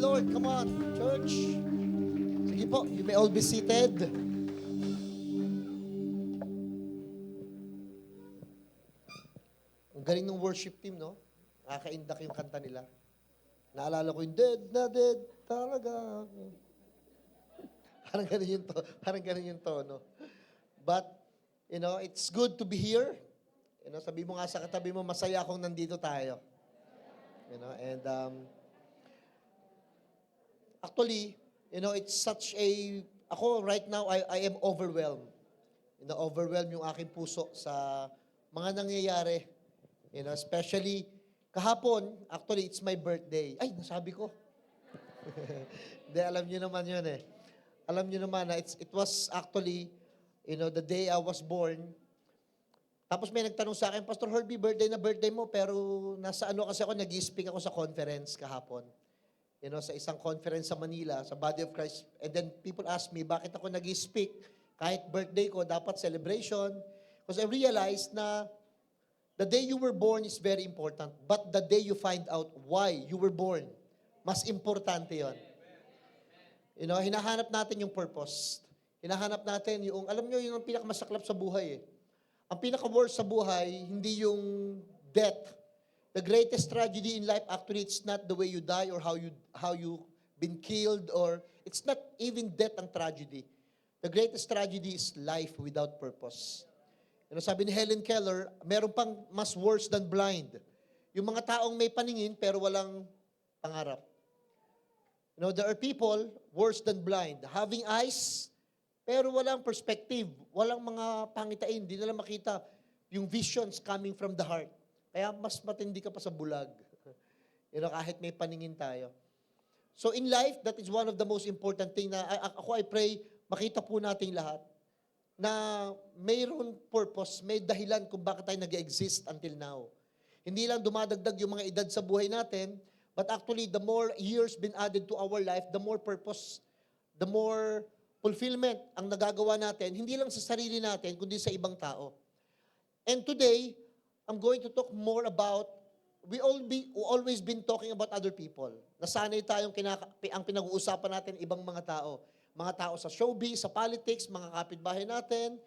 Lord. Come on, church. Sige po, you may all be seated. Ang galing ng worship team, no? Nakaka-indak yung kanta nila. Naalala ko yung dead na dead talaga. Parang ganun yung tono. But, it's good to be here. Sabi mo nga sa katabi mo, masaya akong nandito tayo. And actually, it's such ako right now, I am overwhelmed. Overwhelmed yung aking puso sa mga nangyayari. Especially, kahapon, actually, it's my birthday. Ay, nasabi ko. Hindi, alam niyo naman yun eh. Alam niyo naman na it was actually, the day I was born. Tapos may nagtanong sa akin, Pastor Herbie, birthday mo, pero nasa kasi ako, nag-speak ako sa conference kahapon. Sa isang conference sa Manila, sa Body of Christ. And then people ask me, bakit ako nag-speak? Kahit birthday ko, dapat celebration. Because I realized na the day you were born is very important, but the day you find out why you were born, mas importante yon. Hinahanap natin yung purpose. Hinahanap natin yung, alam nyo, yung pinakamasaklap sa buhay eh. Ang pinaka-worst sa buhay, hindi yung death. The greatest tragedy in life, actually, it's not the way you die or how you been killed, or it's not even death ang tragedy. The greatest tragedy is life without purpose. Sabi ni Helen Keller, meron pang mas worse than blind. Yung mga taong may paningin pero walang pangarap. There are people worse than blind, having eyes pero walang perspective, walang mga pangitain, hindi nila makita yung visions coming from the heart. Kaya mas matindi ka pa sa bulag. Kahit may paningin tayo. So in life, that is one of the most important thing na I pray makita po nating lahat na mayroon purpose, may dahilan kung bakit tayo nag-exist until now. Hindi lang dumadagdag yung mga edad sa buhay natin, but actually, the more years been added to our life, the more purpose, the more fulfillment ang nagagawa natin, hindi lang sa sarili natin, kundi sa ibang tao. And today, I'm going to talk more about, we always been talking about other people. Nasanay tayong ang pinag-uusapan natin ibang mga tao. Mga tao sa showbiz, sa politics, mga kapitbahay natin,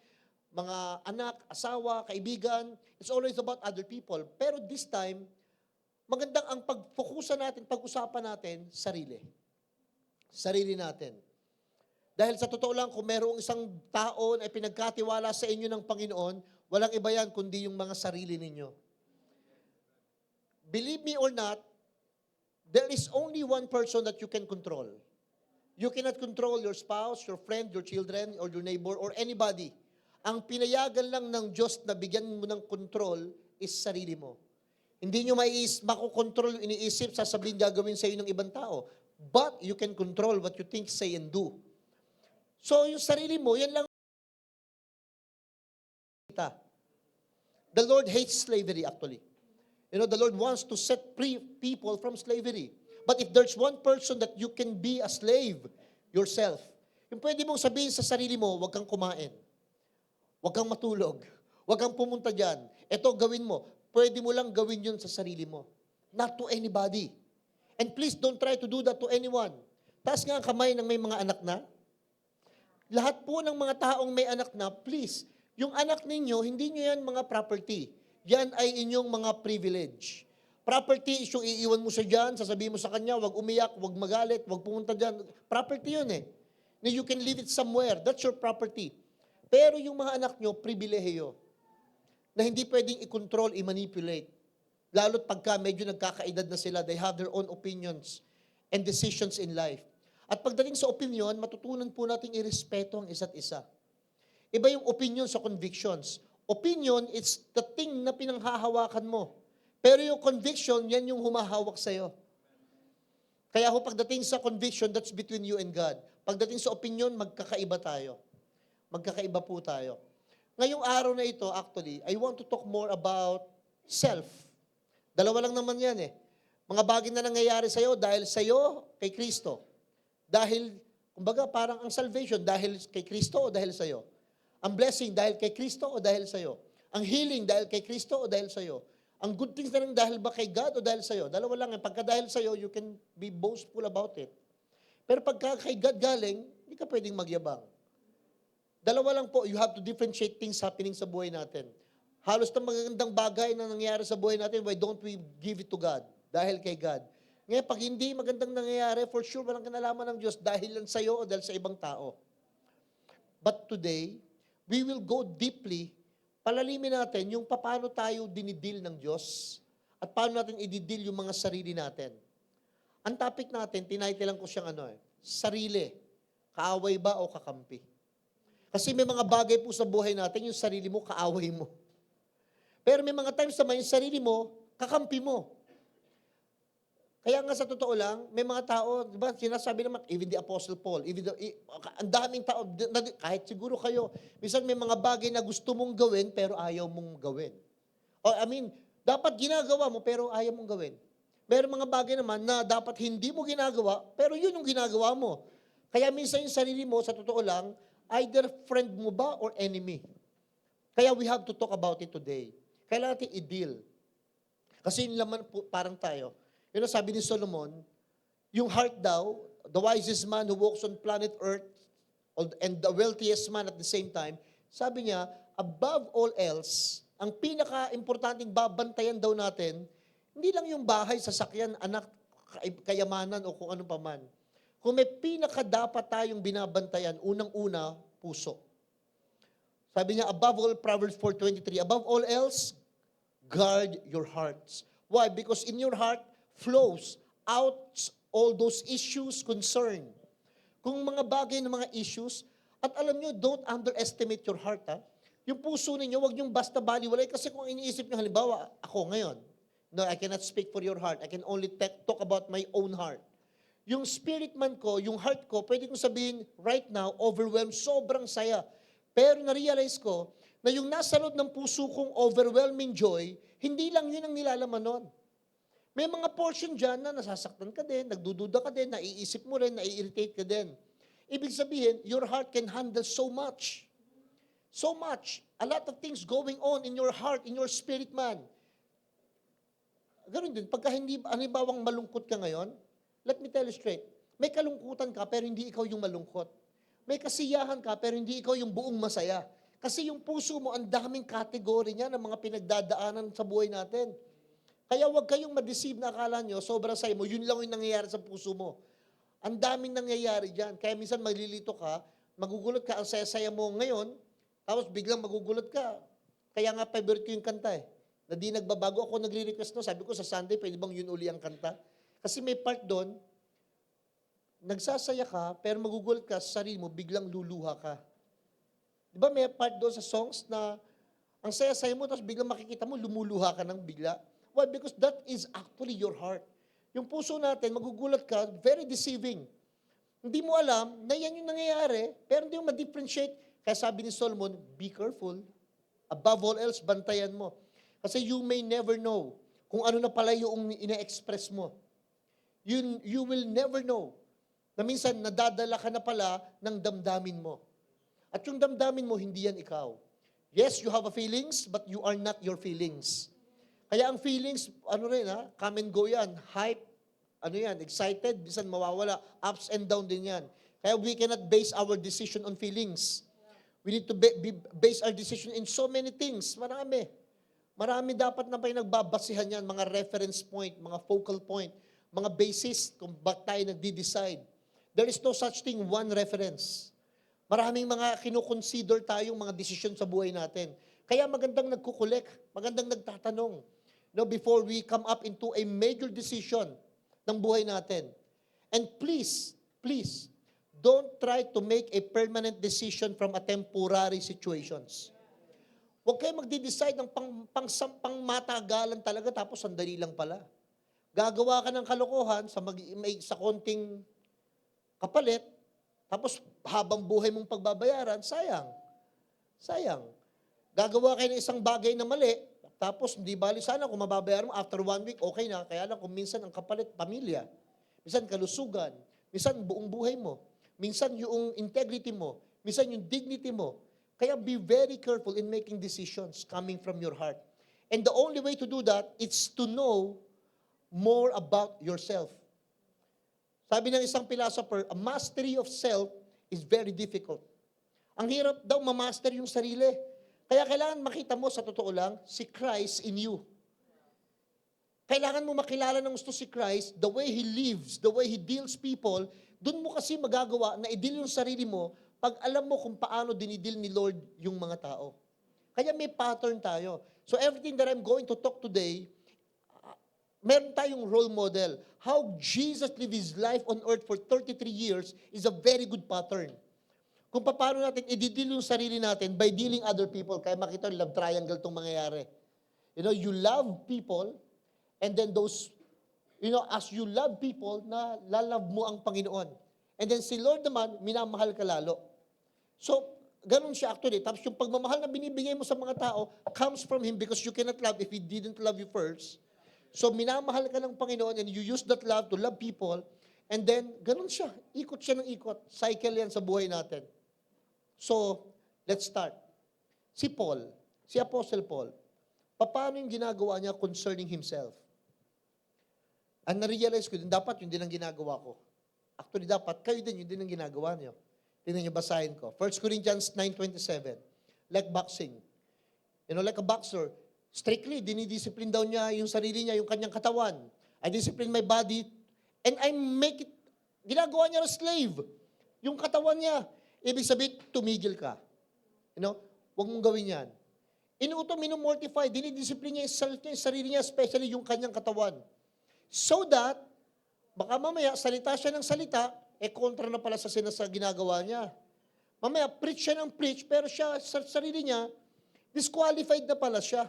mga anak, asawa, kaibigan. It's always about other people. Pero this time, magandang ang pag-focusan natin, pag-usapan natin, sarili. Sarili natin. Dahil sa totoo lang, kung mayroong isang tao na pinagkatiwala sa inyo ng Panginoon, walang iba yan kundi yung mga sarili ninyo. Believe me or not, there is only one person that you can control. You cannot control your spouse, your friend, your children, or your neighbor, or anybody. Ang pinayagan lang ng Diyos na bigyan mo ng control is sarili mo. Hindi nyo makokontrol yung iniisip, sasabihin gagawin sa iyo ng ibang tao. But you can control what you think, say, and do. So yung sarili mo, yan lang. The Lord hates slavery actually. The Lord wants to set free people from slavery. But if there's one person that you can be a slave yourself, yung pwede mong sabihin sa sarili mo, huwag kang kumain, huwag kang matulog, huwag kang pumunta dyan. Ito, gawin mo. Pwede mo lang gawin yun sa sarili mo. Not to anybody. And please don't try to do that to anyone. Taas nga ang kamay ng may mga anak na. Lahat po ng mga taong may anak na, please, yung anak ninyo, hindi nyo yan mga property. Yan ay inyong mga privilege. Property is yung iiwan mo siya dyan, sasabihin mo sa kanya, wag umiyak, wag magalit, wag pumunta dyan. Property yun eh. Na you can leave it somewhere. That's your property. Pero yung mga anak nyo, pribilehiyo. Na hindi pwedeng i-control, i-manipulate. Lalo't pagka medyo nagkakaedad na sila, they have their own opinions and decisions in life. At pagdating sa opinion, matutunan po natin irespeto ang isa't isa. Iba yung opinion sa convictions. Opinion, it's the thing na pinanghahawakan mo. Pero yung conviction, yan yung humahawak sa'yo. Kaya pagdating sa conviction, that's between you and God. Pagdating sa opinion, magkakaiba tayo. Magkakaiba po tayo. Ngayong araw na ito, actually, I want to talk more about self. Dalawa lang naman yan eh. Mga bagay na nangyayari sa'yo dahil sa'yo, kay Kristo. Dahil, kumbaga, parang ang salvation dahil kay Kristo o dahil sa'yo. Ang blessing dahil kay Kristo o dahil sa'yo. Ang healing dahil kay Kristo o dahil sa'yo. Ang good things na lang dahil ba kay God o dahil sa'yo? Dalawa lang yan. Pagka dahil sa'yo, you can be boastful about it. Pero pagka kay God galing, hindi ka pwedeng magyabang. Dalawa lang po, you have to differentiate things happening sa buhay natin. Halos na magagandang bagay na nangyayari sa buhay natin, why don't we give it to God? Dahil kay God. Ngayon, pag hindi magandang nangyayari, for sure, walang kinalaman ng Diyos dahil lang sa'yo o dahil sa ibang tao. But today, we will go deeply, palalimin natin yung paano tayo dinidil ng Diyos at paano natin ididil yung mga sarili natin. Ang topic natin, tinaytilan ko siyang sarili. Kaaway ba o kakampi? Kasi may mga bagay po sa buhay natin, yung sarili mo, kaaway mo. Pero may mga times naman, yung sarili mo, kakampi mo. Kaya nga sa totoo lang, may mga tao, di ba, sinasabi naman, even the Apostle Paul, ang daming tao, kahit siguro kayo, minsan may mga bagay na gusto mong gawin, pero ayaw mong gawin. Dapat ginagawa mo, pero ayaw mong gawin. Meron mga bagay naman na dapat hindi mo ginagawa, pero yun yung ginagawa mo. Kaya minsan yung sarili mo, sa totoo lang, either friend mo ba or enemy. Kaya we have to talk about it today. Kailangan natin i-deal. Kasi yung laman po, parang tayo. Yun ang sabi ni Solomon, yung heart daw, the wisest man who walks on planet Earth, and the wealthiest man at the same time, sabi niya, above all else, ang pinaka-importanting babantayan daw natin, hindi lang yung bahay, sasakyan, anak, kayamanan o kung ano pa man. Kung may pinaka-dapat tayong binabantayan, unang-una, puso. Sabi niya, above all, Proverbs 4:23, above all else, guard your hearts. Why? Because in your heart flows out all those issues, concern. Kung mga bagay na mga issues, at alam niyo, don't underestimate your heart. Yung puso ninyo, huwag niyong basta baliwalay. Kasi kung iniisip niyo, halimbawa, ako ngayon, no, I cannot speak for your heart. I can only talk about my own heart. Yung spirit man ko, yung heart ko, pwede kong sabihin, right now, overwhelmed, sobrang saya. Pero na-realize ko, na yung nasa loob ng puso kong overwhelming joy, hindi lang yun ang nilalaman nun. May mga portion dyan na nasasaktan ka din, nagdududa ka din, naiisip mo rin, nai-irritate ka din. Ibig sabihin, your heart can handle so much. So much. A lot of things going on in your heart, in your spirit man. Ganun din, pagka hindi, anibawang malungkot ka ngayon, let me tell you straight, may kalungkutan ka pero hindi ikaw yung malungkot. May kasiyahan ka pero hindi ikaw yung buong masaya. Kasi yung puso mo, ang daming kategory niya ng mga pinagdadaanan sa buhay natin. Kaya huwag kayong ma-deceive na akala nyo, sobrang saya mo, yun lang yung nangyayari sa puso mo. Ang daming nangyayari dyan. Kaya minsan maglilito ka, magugulot ka, ang saya-saya mo ngayon, tapos biglang magugulot ka. Kaya nga favorite ko yung kanta na di nagbabago. Ako nagre-request no, sabi ko sa Sunday, pwede bang yun uli ang kanta? Kasi may part doon, nagsasaya ka, pero magugulat ka sa sarili mo, biglang luluha ka. Di ba may part doon sa songs na ang saya-saya mo, tapos biglang makikita mo, lumuluha ka ng bigla. Why? Because that is actually your heart. Yung puso natin, magugulat ka, very deceiving. Hindi mo alam na yan yung nangyayari, pero hindi mo ma-differentiate. Kaya sabi ni Solomon, be careful. Above all else, bantayan mo. Kasi you may never know kung ano na pala yung ina-express mo. You will never know na minsan nadadala ka na pala ng damdamin mo. At yung damdamin mo, hindi yan ikaw. Yes, you have a feelings, but you are not your feelings. Kaya ang feelings, come and go yan. Hype, excited, minsan mawawala. Ups and down din yan. Kaya we cannot base our decision on feelings. We need to base our decision in so many things. Marami. Marami dapat na pinagbabasihan yan, mga reference point, mga focal point, mga basis kung bakit tayo nagdi-decide. There is no such thing, one reference. Maraming mga kinukonsider tayong mga desisyon sa buhay natin. Kaya magandang nagkukulek, magandang nagtatanong, before we come up into a major decision ng buhay natin. And please, don't try to make a permanent decision from a temporary situations. Huwag kayo magde-decide ng pang matagalan talaga tapos sandali lang pala. Gagawa ka ng kalokohan sa konting kapalit, tapos habang buhay mong pagbabayaran, sayang. Sayang. Gagawa kayo ng isang bagay na mali, tapos hindi bali sana kung mababayaran mo after 1 week, okay na. Kaya lang kung minsan ang kapalit, pamilya. Minsan kalusugan. Minsan buong buhay mo. Minsan yung integrity mo. Minsan yung dignity mo. Kaya be very careful in making decisions coming from your heart. And the only way to do that is to know more about yourself. Sabi ng isang philosopher, a mastery of self is very difficult. Ang hirap daw mamaster yung sarili. Kaya kailangan makita mo sa totoo lang, si Christ in you. Kailangan mo makilala ng gusto si Christ, the way He lives, the way He deals people, dun mo kasi magagawa na i-deal yung sarili mo pag alam mo kung paano dinidil ni Lord yung mga tao. Kaya may pattern tayo. So everything that I'm going to talk today, meron tayong role model. How Jesus lived His life on earth for 33 years is a very good pattern. Kung paano natin i-deal yung sarili natin by dealing other people, kaya makita yung love triangle itong mangyayari. You know, you love people, and then those, you know, as you love people, na lalove mo ang Panginoon. And then si Lord naman, minamahal ka lalo. So, ganun siya actually. Tapos yung pagmamahal na binibigay mo sa mga tao comes from Him because you cannot love if He didn't love you first. So, minamahal ka ng Panginoon and you use that love to love people, and then, ganun siya. Ikot siya ng ikot. Cycle yan sa buhay natin. So, let's start. Si Paul, si Apostle Paul, paano yung ginagawa niya concerning himself? Ang na-realize ko din, dapat yun din ang ginagawa ko. Actually, dapat kayo din, yun din ang ginagawa niyo. Tingnan niyo, basahin ko. 1 Corinthians 9:27. Like boxing. You know, like a boxer, strictly, dinidiscipline daw niya yung sarili niya, yung kanyang katawan. I discipline my body, and I make it, ginagawa niya na slave. Yung katawan niya. Ibig sabihin, tumigil ka. You know, huwag mong gawin yan. Inuuto, minumortify, dinidiscipline niya yung sarili niya, especially yung kanyang katawan. So that, baka mamaya, salita siya ng salita, kontra na pala sa ginagawa niya. Mamaya, preach siya ng preach, pero siya, sa sarili niya, disqualified na pala siya.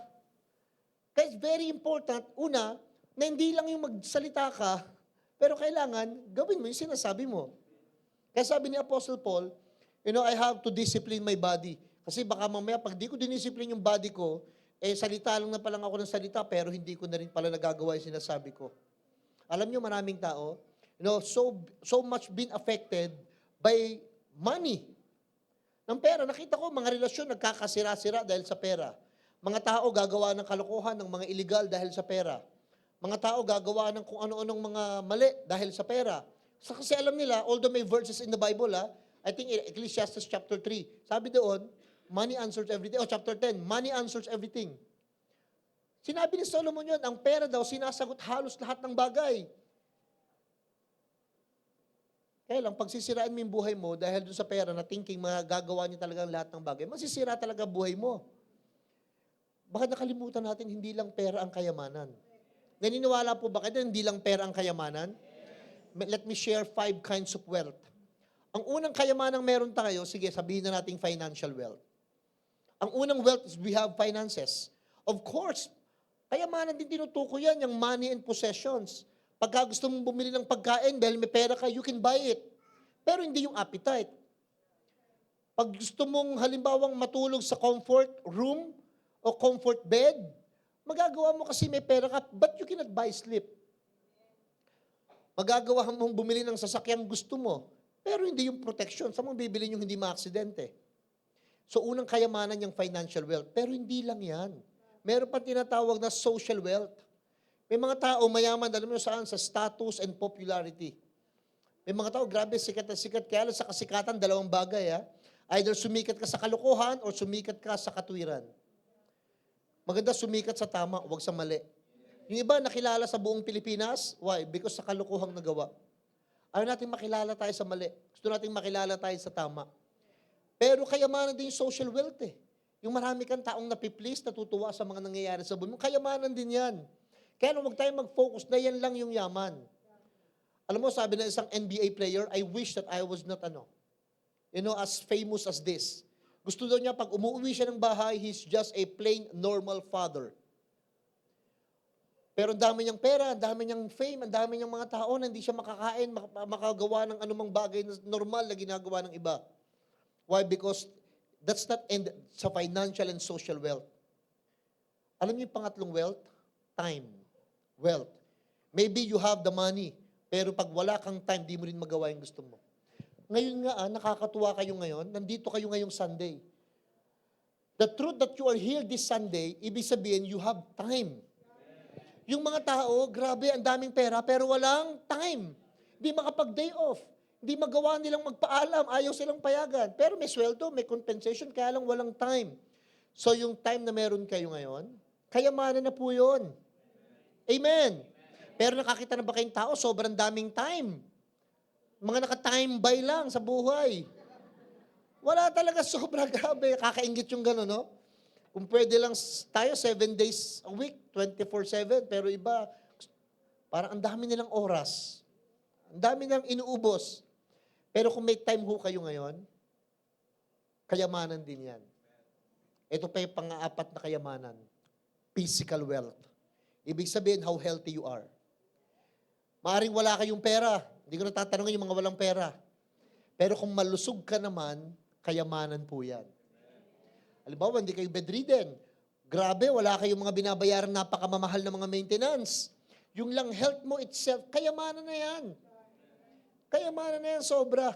Kaya it's very important, una, na hindi lang yung magsalita ka, pero kailangan, gawin mo yung sinasabi mo. Kaya sabi ni Apostle Paul, you know, I have to discipline my body. Kasi baka mamaya, pag di ko diniscipline yung body ko, salita lang na palang ako ng salita, pero hindi ko na rin pala nagagawa yung sinasabi ko. Alam nyo, maraming tao, you know, so much been affected by money. Ng pera. Nakita ko, mga relasyon nagkakasira-sira dahil sa pera. Mga tao gagawa ng kalokohan ng mga illegal dahil sa pera. Mga tao gagawa ng kung ano-anong mga mali dahil sa pera. Kasi alam nila, although may verses in the Bible, I think Ecclesiastes chapter 3, sabi doon, money answers everything. Chapter 10, money answers everything. Sinabi ni Solomon yun, ang pera daw sinasagot halos lahat ng bagay. Kaya lang, pagsisiraan mo yung buhay mo dahil doon sa pera na thinking magagawa niya talagang lahat ng bagay, masisira talaga buhay mo. Baka nakalimutan natin, hindi lang pera ang kayamanan. Naniniwala po ba kayo, hindi lang pera ang kayamanan? Let me share 5 kinds of wealth. Ang unang kayamanang meron tayo, sige, sabihin na natin financial wealth. Ang unang wealth is we have finances. Of course, kayamanan din tinutukoy yan, yung money and possessions. Pagka gusto mong bumili ng pagkain, dahil may pera ka, you can buy it. Pero hindi yung appetite. Pag gusto mong halimbawang matulog sa comfort room o comfort bed, magagawa mo kasi may pera ka, but you cannot buy sleep. Magagawa mong bumili ng sasakyang gusto mo, pero hindi yung protection. Saan mong bibili yung hindi maaksidente? So, unang kayamanan yung financial wealth. Pero hindi lang yan. Meron pa tinatawag na social wealth. May mga tao mayaman, alam mo saan? Sa status and popularity. May mga tao, grabe, sikat na sikat. Kaya lang sa kasikatan, dalawang bagay. Either sumikat ka sa kalokohan or sumikat ka sa katwiran. Maganda sumikat sa tama, huwag sa mali. Yung iba nakilala sa buong Pilipinas, why? Because sa kalokohang nagawa. Ayaw natin makilala tayo sa mali. Gusto natin makilala tayo sa tama. Pero kayamanan din yung social wealth Yung marami kang taong napiplease, natutuwa sa mga nangyayari sa buhay mo, kayamanan din yan. Kaya huwag tayong mag-focus na yan lang yung yaman. Alam mo, sabi ng isang NBA player, I wish that I was not as famous as this. Gusto daw niya, pag umuwi siya ng bahay, he's just a plain normal father. Pero ang dami niyang pera, ang dami niyang fame, ang dami niyang mga tao na hindi siya makakain, makagawa ng anumang bagay na normal na ginagawa ng iba. Why? Because that's not end sa financial and social wealth. Alam niyo yung pangatlong wealth? Time. Wealth. Maybe you have the money, pero pag wala kang time, di mo rin magawa yung gusto mo. Ngayon nga, nakakatuwa kayo ngayon, nandito kayo ngayong Sunday. The truth that you are here this Sunday, ibig sabihin, you have time. Yung mga tao, grabe, ang daming pera, pero walang time. Hindi makapag-day off. Hindi magawa nilang magpaalam, ayaw silang payagan. Pero may sweldo, may compensation, kaya lang walang time. So yung time na meron kayo ngayon, kayamanan na po yun. Amen. Pero nakakita na ba kayong tao, sobrang daming time. Mga naka-time buy lang sa buhay. Wala talaga, sobra grabe. Kakaingit yung gano'n, no? Kung pwede lang tayo 7 days a week, 24/7, pero iba, parang ang dami nilang oras. Ang dami nilang inuubos. Pero kung may time ho kayo ngayon, kayamanan din yan. Ito pa yung pang-aapat na kayamanan. Physical wealth. Ibig sabihin, how healthy you are. Maaring wala kayong pera. Hindi ko natatanungin yung mga walang pera. Pero kung malusog ka naman, kayamanan po yan. Halimbawa, hindi kayo bedridden. Grabe, wala kayong mga binabayaran napakamamahal na mga maintenance. Yung lang health mo itself, kayamanan na yan. Kayamanan na yan, sobra.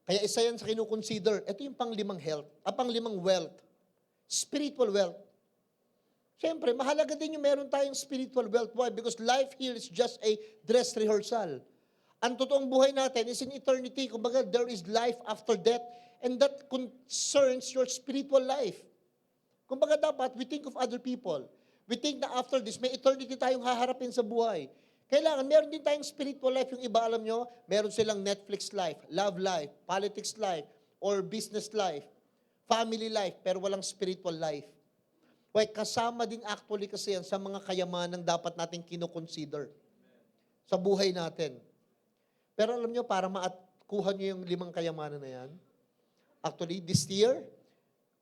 Kaya isa yan sa kinukonsider. Ito yung panglimang panglimang wealth. Spiritual wealth. Siyempre, mahalaga din yung meron tayong spiritual wealth. Why? Because life here is just a dress rehearsal. Ang totoong buhay natin is in eternity. Kumbaga, there is life after death, and that concerns your spiritual life. Kumbaga, dapat we think of other people. We think na after this, may eternity tayong haharapin sa buhay. Kailangan, meron din tayong spiritual life. Yung iba, alam nyo, meron silang Netflix life, love life, politics life, or business life, family life, pero walang spiritual life. Why? Kasama din actually kasi yan sa mga kayamanang dapat natin kinoconsider sa buhay natin. Pero alam nyo, para makuha nyo yung 5 kayamanan na yan, actually, this year,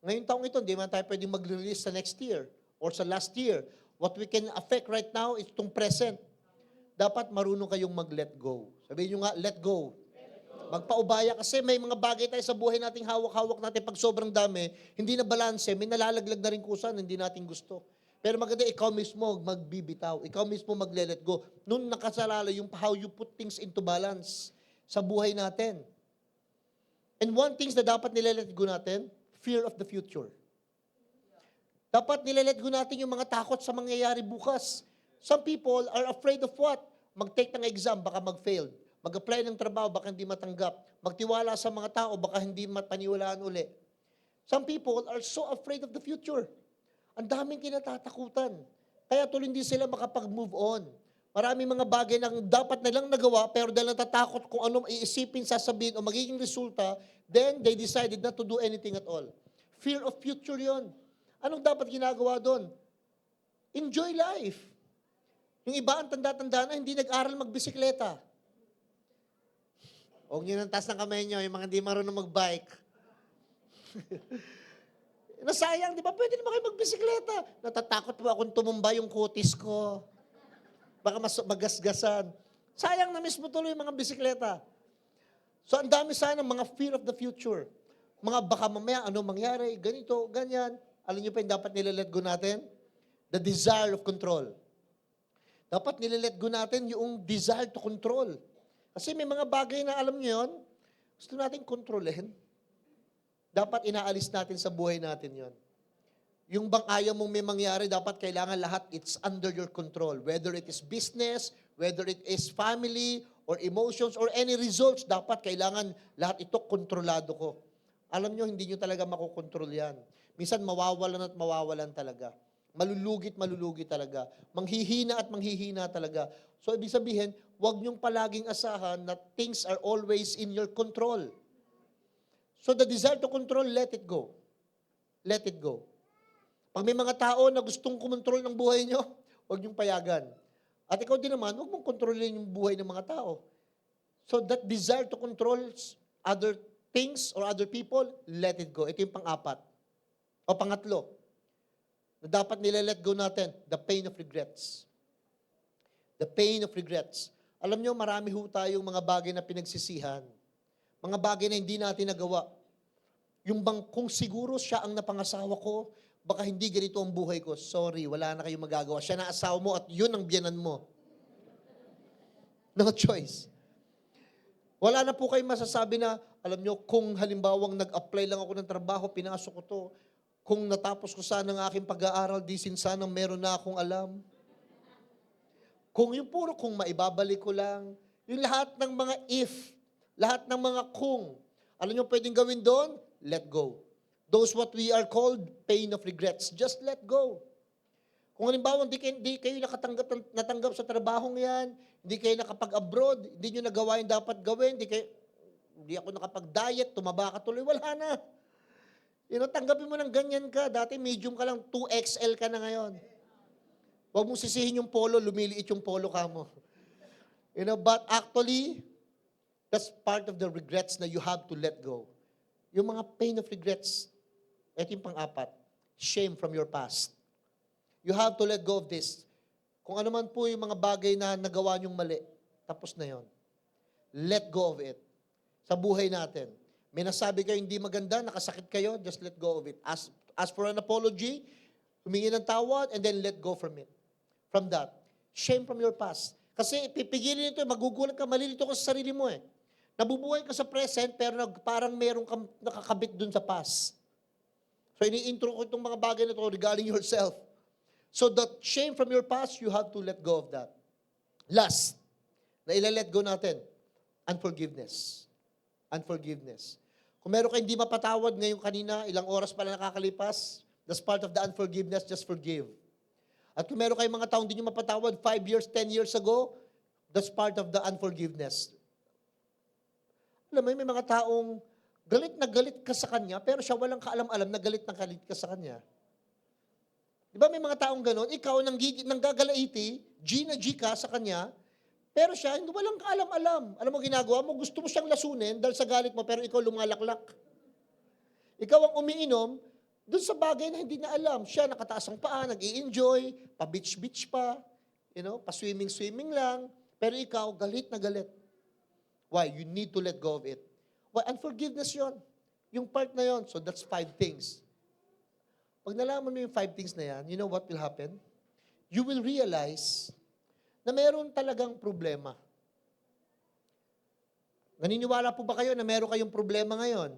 ngayong taong ito, hindi man tayo pwedeng mag-release sa next year or sa last year. What we can affect right now is itong present. Dapat marunong kayong mag-let go. Sabihin nyo nga, let go. Magpaubaya kasi may mga bagay tayo sa buhay nating hawak-hawak natin pag sobrang dami, hindi na balanse, may nalalaglag na rin kusan, hindi natin gusto. Pero maganda, ikaw mismo magbibitaw. Ikaw mismo magle-let go. Noon nakasalala yung how you put things into balance sa buhay natin. And one things na dapat nile-let go natin, fear of the future. Dapat nile-let go natin yung mga takot sa mangyayari bukas. Some people are afraid of what? Mag-take ng exam, baka mag-fail. Mag-apply ng trabaho, baka hindi matanggap. Magtiwala sa mga tao, baka hindi mataniwalaan uli. Some people are so afraid of the future. Ang daming kinatatakutan. Kaya tuloy hindi sila makapag-move on. Maraming mga bagay na dapat nilang nagawa, pero dahil natatakot kung anong iisipin, sasabihin, o magiging resulta, then they decided not to do anything at all. Fear of future yon. Anong dapat ginagawa doon? Enjoy life. Yung iba ang tanda-tanda na hindi nag-aral magbisikleta. Huwag nyo nang taas ng kamay nyo, yung mga hindi marunong mag-bike. Nasayang, di ba? Pwede naman kayo magbisikleta. Natatakot po akong tumumba yung kutis ko. Baka magasgasan. Sayang na mismo tuloy yung mga bisikleta. So, ang dami sana mga fear of the future. Mga baka mamaya, ano mangyari, ganito, ganyan. Alam niyo pa yung dapat nile-let go natin? The desire of control. Dapat nile-let go natin yung desire to control. Kasi may mga bagay na alam niyo yun, gusto natin kontrolin. Dapat inaalis natin sa buhay natin yon. Yung bang ayaw mong may mangyari, dapat kailangan lahat it's under your control. Whether it is business, whether it is family, or emotions, or any results, dapat kailangan lahat ito kontrolado ko. Alam nyo, hindi nyo talaga makokontrol yan. Minsan mawawalan at mawawalan talaga. Malulugi talaga. Manghihina at manghihina talaga. So, ibig sabihin, huwag nyong palaging asahan na things are always in your control. So the desire to control, let it go. Let it go. Pag may mga tao na gustong kumontrol ng buhay nyo, huwag nyong payagan. At ikaw din naman, huwag mong kontrolin yung buhay ng mga tao. So that desire to control other things or other people, let it go. Ito yung pang-apat. O pangatlo, na dapat nile-let go natin, the pain of regrets. The pain of regrets. Alam nyo, marami ho tayong mga bagay na pinagsisihan. Mga bagay na hindi natin nagawa. Yung bang kung siguro siya ang napangasawa ko, baka hindi ganito ang buhay ko. Sorry, wala na kayong magagawa. Siya na asawa mo at yun ang biyanan mo. No choice. Wala na po kayong masasabi na, alam nyo, kung halimbawang nag-apply lang ako ng trabaho, pinasok ko to, Kung natapos ko sana ang aking pag-aaral, di sanang meron na akong alam. Kung yung puro kung maibabalik ko lang, yung lahat ng mga if, lahat ng mga kung, alam nyo pwedeng gawin doon? Let go. Those what we are called pain of regrets. Just let go. Kung halimbawa, hindi kayo natanggap sa trabahong yan, hindi kayo nakapag-abroad, hindi nyo nagawa yung dapat gawin, hindi ako nakapag-diet, tumaba ka tuloy, wala na. Tanggapin mo ng ganyan ka. Dati medium ka lang, 2XL ka na ngayon. Huwag mong sisihin yung polo, lumiliit yung polo ka mo. But actually, that's part of the regrets na you have to let go. Yung mga pain of regrets, ito yung pang-apat, shame from your past. You have to let go of this. Kung ano man po yung mga bagay na nagawa niyong mali, tapos na yon. Let go of it. Sa buhay natin. May nasabi kayo hindi maganda, nakasakit kayo, just let go of it. Ask for an apology, humingi ng tawad, and then let go from it. From that. Shame from your past. Kasi pipigilin ito, magugulat ka, malilito ka sa sarili mo eh. Nabubuhay ka sa present, pero parang meron kang nakakabit dun sa past. So ini-intro ko itong mga bagay na ito regarding yourself. So that shame from your past, you have to let go of that. Last, na ila-let go natin, unforgiveness. Unforgiveness. Kung meron kayo hindi mapatawad ngayong kanina, ilang oras pala nakakalipas, that's part of the unforgiveness, just forgive. At kung meron kayong mga taong hindi nyo mapatawad 5 years, 10 years ago, that's part of the unforgiveness. Alam mo, may mga taong galit na galit ka sa kanya, pero siya walang kaalam-alam na galit ka sa kanya. Di ba may mga taong ganon? Ikaw, nanggagalaiti, G na G ka sa kanya, pero siya, walang kaalam-alam. Alam mo ginagawa mo? Gusto mo siyang lasunin dahil sa galit mo, pero ikaw lumalaklak. Ikaw ang umiinom, doon sa bagay na hindi na alam. Siya nakataas ang paa, nag-i-enjoy, pa-beach-beach pa, pa-swimming-swimming lang, pero ikaw, galit na galit. Why? You need to let go of it. Why? Unforgiveness yon. Yung part na yon. So that's 5 things. Pag nalaman mo yung 5 things na yan, you know what will happen? You will realize na meron talagang problema. Naniniwala po ba kayo na meron kayong problema ngayon?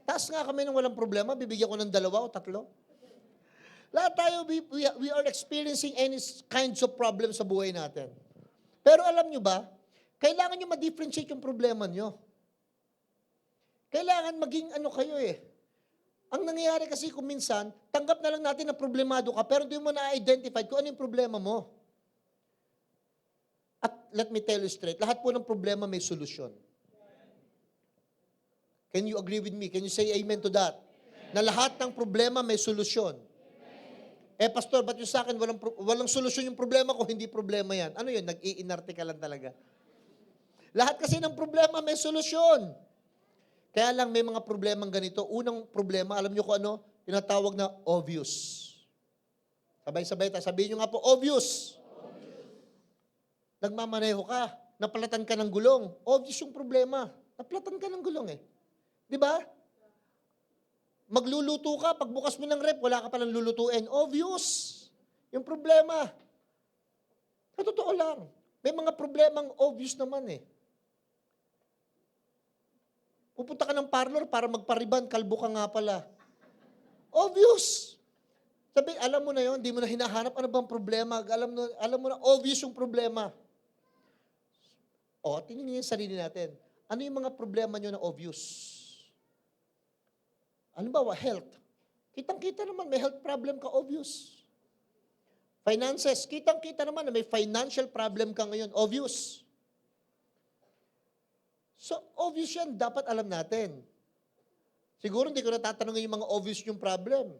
Taas nga kami ng walang problema, bibigyan ko ng 2 o 3. Lahat tayo, we are experiencing any kinds of problems sa buhay natin. Pero alam nyo ba, kailangan nyo ma-differentiate yung problema nyo. Kailangan maging kayo eh. Ang nangyayari kasi kung minsan, tanggap na lang natin na problemado ka, pero hindi mo na-identify kung ano yung problema mo. At let me tell you straight, lahat po ng problema may solusyon. Can you agree with me? Can you say amen to that? Amen. Na lahat ng problema may solusyon. Amen. Pastor, ba't yung sa akin walang solusyon yung problema ko, hindi problema yan. Ano yun? Nag-iinarte ka lang talaga. Lahat kasi ng problema may solusyon. Kaya lang may mga problemang ganito. Unang problema, alam nyo kung ano? Tinatawag na obvious. Sabay-sabay tayo. Sabihin nyo nga po, obvious. Nagmamaneho ka, napalatan ka ng gulong. Obvious yung problema. Napalatan ka ng gulong eh. Di ba? Magluluto ka, pagbukas mo ng rep, wala ka palang lulutuin. Obvious. Yung problema. Sa totoo lang. May mga problemang obvious naman eh. Pupunta ka ng parlor para magpariban, kalbo ka nga pala. Obvious. Sabi, alam mo na yon, di mo na hinahanap, ano bang problema? Alam mo na, obvious yung problema. Tingnan yung sarili natin. Ano yung mga problema nyo na obvious? Ano ba? Health. Kitang-kita naman, may health problem ka, obvious. Finances, kitang-kita naman na may financial problem ka ngayon, obvious. So, obvious yan, dapat alam natin. Siguro hindi ko natatanungin yung mga obvious yung problem.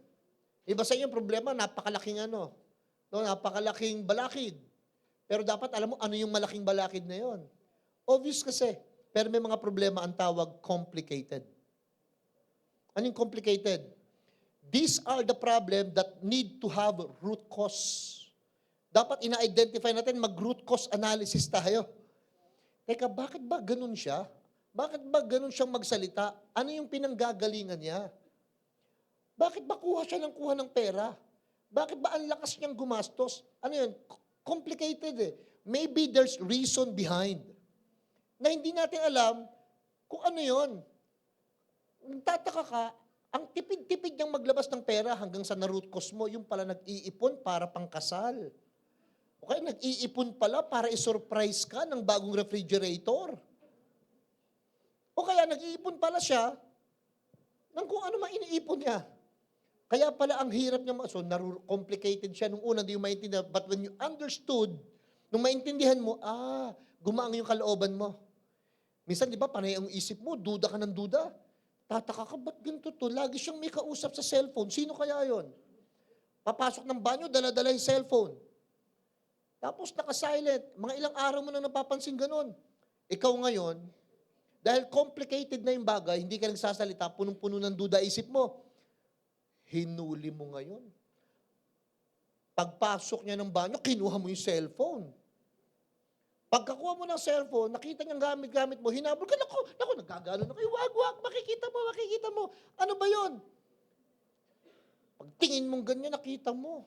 Iba sa inyo yung problema, napakalaking napakalaking balakid. Pero dapat alam mo ano yung malaking balakid na yon. Obvious kasi. Pero may mga problema ang tawag complicated. Ano yung complicated? These are the problem that need to have root cause. Dapat ina-identify natin, mag-root cause analysis tayo. Teka, bakit ba ganun siya? Bakit ba ganun siyang magsalita? Ano yung pinanggagalingan niya? Bakit ba kuha siya ng pera? Bakit ba ang lakas niyang gumastos? Ano yun? Complicated eh. Maybe there's reason behind. Na hindi natin alam kung ano yun. Nagtataka ka, Ang tipid-tipid niyang maglabas ng pera hanggang sa na-root cause mo, yung pala nag-iipon para pangkasal. Okay, nag-iipon pala para i-surprise ka ng bagong refrigerator. O kaya nag-iipon pala siya ng kung ano man iniipon niya. Kaya pala ang hirap niya, so complicated siya nung una, hindi mo maintindihan. But when you understood, nung maintindihan mo, gumaang yung kalooban mo. Minsan, di ba, panay ang isip mo, duda ka ng duda. Tataka ka, ba't ganito to? Lagi siyang may kausap sa cellphone. Sino kaya yon? Papasok ng banyo, dala-dala yung cellphone. Tapos naka-silent. Mga ilang araw mo na napapansin ganun. Ikaw ngayon, dahil complicated na yung bagay, hindi ka nagsasalita, punong-puno ng duda isip mo. Hinuli mo ngayon. Pagpasok niya ng banyo, kinuha mo yung cellphone. Pagkakuha mo ng cellphone, nakita niyang gamit-gamit mo, hinabol ka, naku, nagkagano na kayo, wag, makikita mo. Ano ba yon? Pagtingin mong ganyan, nakita mo.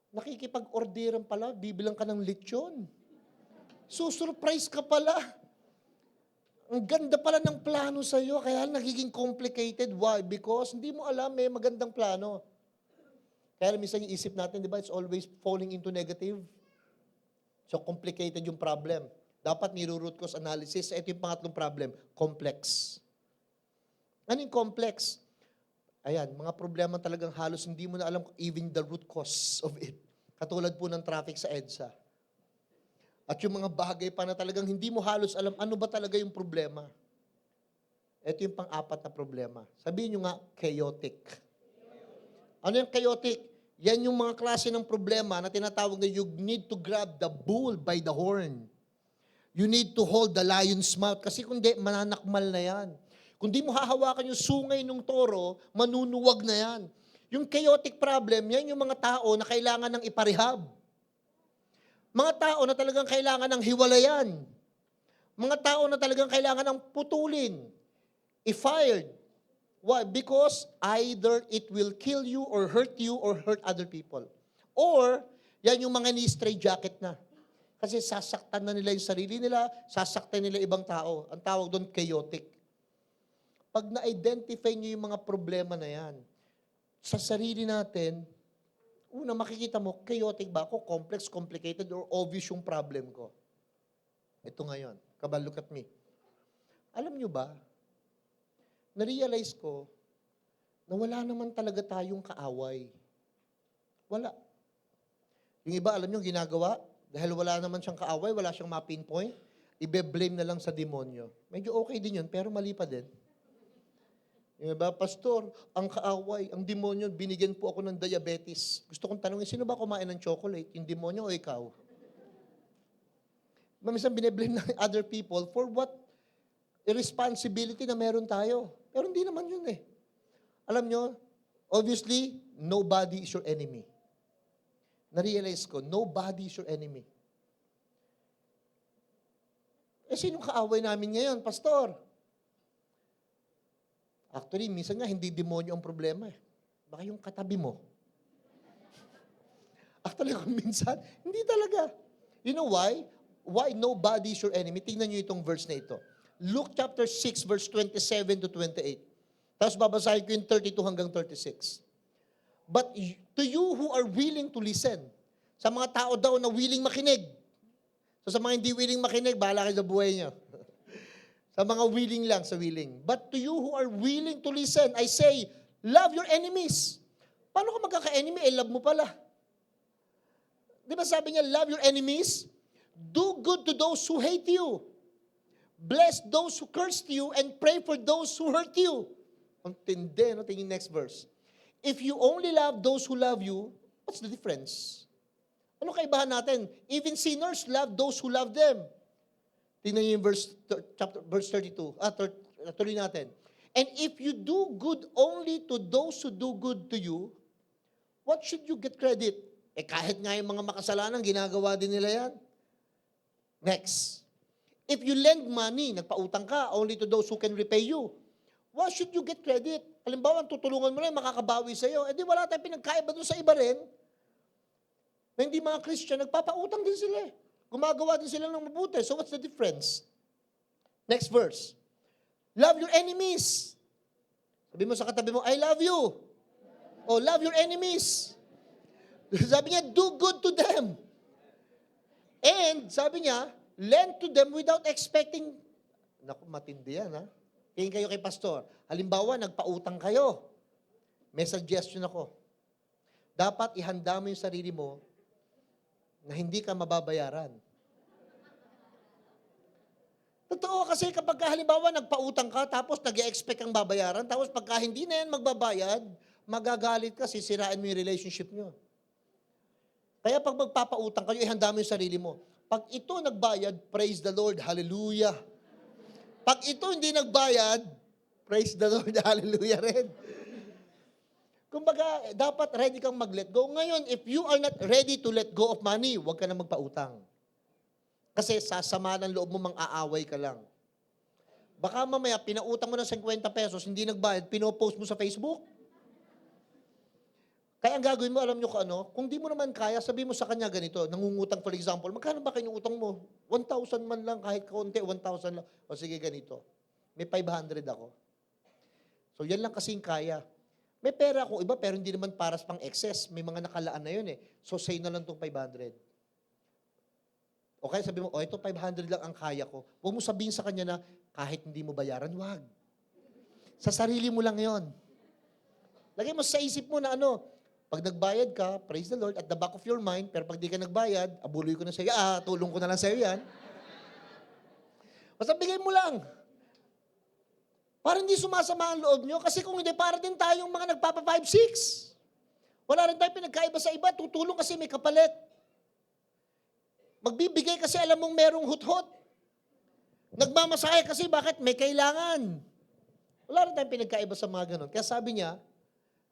Nakikipag-orderan pala, bibilang ka ng lechon. Susurprise ka pala. Ang ganda pala ng plano sa'yo, kaya nagiging complicated. Why? Because hindi mo alam, may magandang plano. Kaya minsan yung isip natin, di ba, it's always falling into negative. So, complicated yung problem. Dapat niro-root cause analysis. Ito yung pangatlong problem, complex. Ano yung complex? Ayan, mga problema talagang halos hindi mo na alam even the root cause of it. Katulad po ng traffic sa EDSA. At yung mga bagay pa na talagang hindi mo halos alam ano ba talaga yung problema. Ito yung pang-apat na problema. Sabihin nyo nga, chaotic. Ano yung chaotic? Yan yung mga klase ng problema na tinatawag na you need to grab the bull by the horn. You need to hold the lion's mouth. Kasi kung di, mananakmal na yan. Kung di mo hahawakan yung sungay ng toro, manunuwag na yan. Yung chaotic problem, yan yung mga tao na kailangan ng iparehab. Mga tao na talagang kailangan ng hiwalayan. Mga tao na talagang kailangan ng putulin. I-fired. Why? Because either it will kill you or hurt other people. Or, yan yung mga ni-stray jacket na. Kasi sasaktan na nila yung sarili nila, sasaktan nila ibang tao. Ang tawag doon, chaotic. Pag na-identify nyo yung mga problema na yan, sa sarili natin, una makikita mo, chaotic ba ako, complex, complicated, or obvious yung problem ko. Ito ngayon. Kabal, look at me. Alam nyo ba, na-realize ko na wala naman talaga tayong kaaway. Wala. Yung iba, alam nyo, ginagawa, dahil wala naman siyang kaaway, wala siyang ma-pinpoint, ibe-blame na lang sa demonyo. Medyo okay din yun, pero mali pa din. Yung iba, pastor, ang kaaway, ang demonyo, binigyan po ako ng diabetes. Gusto kong tanongin, sino ba kumain ng chocolate? Yung demonyo o ikaw? Minsan bine-blame ng other people for what irresponsibility na meron tayo. Pero hindi naman yun eh. Alam nyo, obviously, nobody is your enemy. Na-realize ko, nobody is your enemy. Sinong kaaway namin ngayon, pastor? Actually, minsan nga, hindi demonyo ang problema eh. Baka yung katabi mo. Actually, kung minsan, hindi talaga. You know why? Why nobody is your enemy? Tingnan nyo itong verse na ito. Luke chapter 6, verse 27 to 28. Tapos babasahin ko yung 32 hanggang 36. But to you who are willing to listen, sa mga tao daw na willing makinig. So sa mga hindi willing makinig, bahala kayo sa buhay niyo. Sa mga willing lang, sa willing. But to you who are willing to listen, I say, love your enemies. Paano ka magkaka-enemy? Love mo pala. Di ba sabi niya, love your enemies? Do good to those who hate you. Bless those who curse you and pray for those who hurt you. Ang tindi, no? Tingin next verse. If you only love those who love you, what's the difference? Ano kaibahan natin? Even sinners love those who love them. Tingnan niyo yung verse 32. Tuloy natin. And if you do good only to those who do good to you, what should you get credit? Kahit nga yung mga makasalanan, ginagawa din nila yan. Next. If you lend money, nagpautang ka, only to those who can repay you, what should you get credit? Halimbawa, tutulungan mo na yung makakabawi sa'yo. Di wala tayong pinagkaiba doon sa iba rin. Na hindi mga Christian, nagpapautang din sila eh. Gumagawa din sila ng mabuti. So what's the difference? Next verse. Love your enemies. Sabi mo sa katabi mo, I love you. O, love your enemies. Sabi niya, do good to them. And, sabi niya, lend to them without expecting. Naku, matindi yan, ha? Tingin kayo kay pastor. Halimbawa, nagpautang kayo. May suggestion ako. Dapat ihanda mo yung sarili mo na hindi ka mababayaran. Totoo kasi kapag halimbawa nagpautang ka, tapos nag-expect kang babayaran, tapos pagka hindi na yan magbabayad, magagalit ka, sisirain mo yung relationship nyo. Kaya pag magpapautang kayo, ihanda mo yung sarili mo. Pag ito nagbayad, praise the Lord, hallelujah. Pag ito hindi nagbayad, praise the Lord, hallelujah rin. Kumbaga, dapat ready kang mag-let go. Ngayon, if you are not ready to let go of money, huwag ka na magpautang. Kasi sasama ng loob mo, mang-aaway ka lang. Baka mamaya, pinautang mo ng 50 pesos, hindi nagbayad, pinopost mo sa Facebook. Kaya ang gagawin mo, alam nyo kung ano, kung di mo naman kaya, sabi mo sa kanya ganito, nangungutang for example, magkano ba kinuutang mo? 1,000 man lang, kahit kaunti, 1,000 lang. O sige, ganito. May 500 ako. So yan lang kasing kaya. May pera ako iba, pero hindi naman para pang excess. May mga nakalaan na yun eh. So say na lang itong 500. Okay, sabi mo, ito 500 lang ang kaya ko. Huwag mo sabihin sa kanya na kahit hindi mo bayaran, wag. Sa sarili mo lang yon. Lagay mo sa isip mo na ano, pag nagbayad ka, praise the Lord, at the back of your mind, pero pag di ka nagbayad, abuloy ko na sa'yo, tulong ko na lang sa'yo yan. Basta bigay mo lang. Para hindi sumasama ang loob nyo, kasi kung hindi, para din tayong mga nagpapa 5-6. Wala rin tayo pinagkaiba sa iba, tutulong kasi may kapalit. Magbibigay kasi alam mong merong hut-hut. Nagmamasahe kasi bakit may kailangan. Wala rin tayong pinagkaiba sa mga ganun. Kaya sabi niya,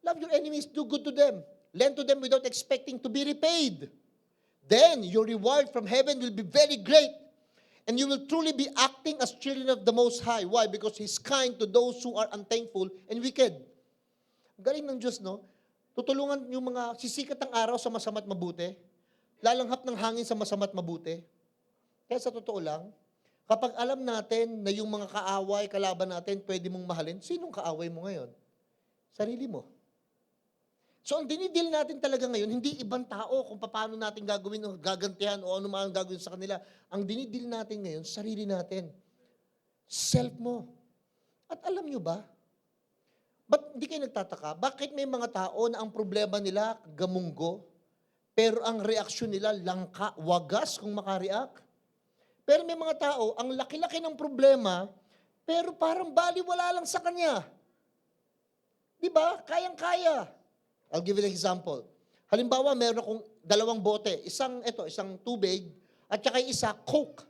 love your enemies, do good to them. Lend to them without expecting to be repaid. Then your reward from heaven will be very great. And you will truly be acting as children of the Most High. Why? Because He's kind to those who are unthankful and wicked. Galing ng Diyos, no? Tutulungan yung mga sisikat ng araw sa masama't mabuti. Lalanghap ng hangin sa masama't mabuti. Kaya sa totoo lang, kapag alam natin na yung mga kaaway, kalaban natin, pwede mong mahalin, sinong kaaway mo ngayon? Sarili mo. So ang dinidil natin talaga ngayon, hindi ibang tao kung paano natin gagawin o gagantihan o ano man ang gagawin sa kanila. Ang dinidil natin ngayon, sarili natin. Self mo. At alam nyo ba, ba't hindi kayo nagtataka? Bakit may mga tao na ang problema nila gamunggo, pero ang reaksyon nila langka, wagas kung makareact? Pero may mga tao, ang laki-laki ng problema, pero parang baliwala lang sa kanya. Di ba? Kayang-kaya. I'll give you an example. Halimbawa, meron akong 2 bote. Isang tubig, at saka isa, Coke.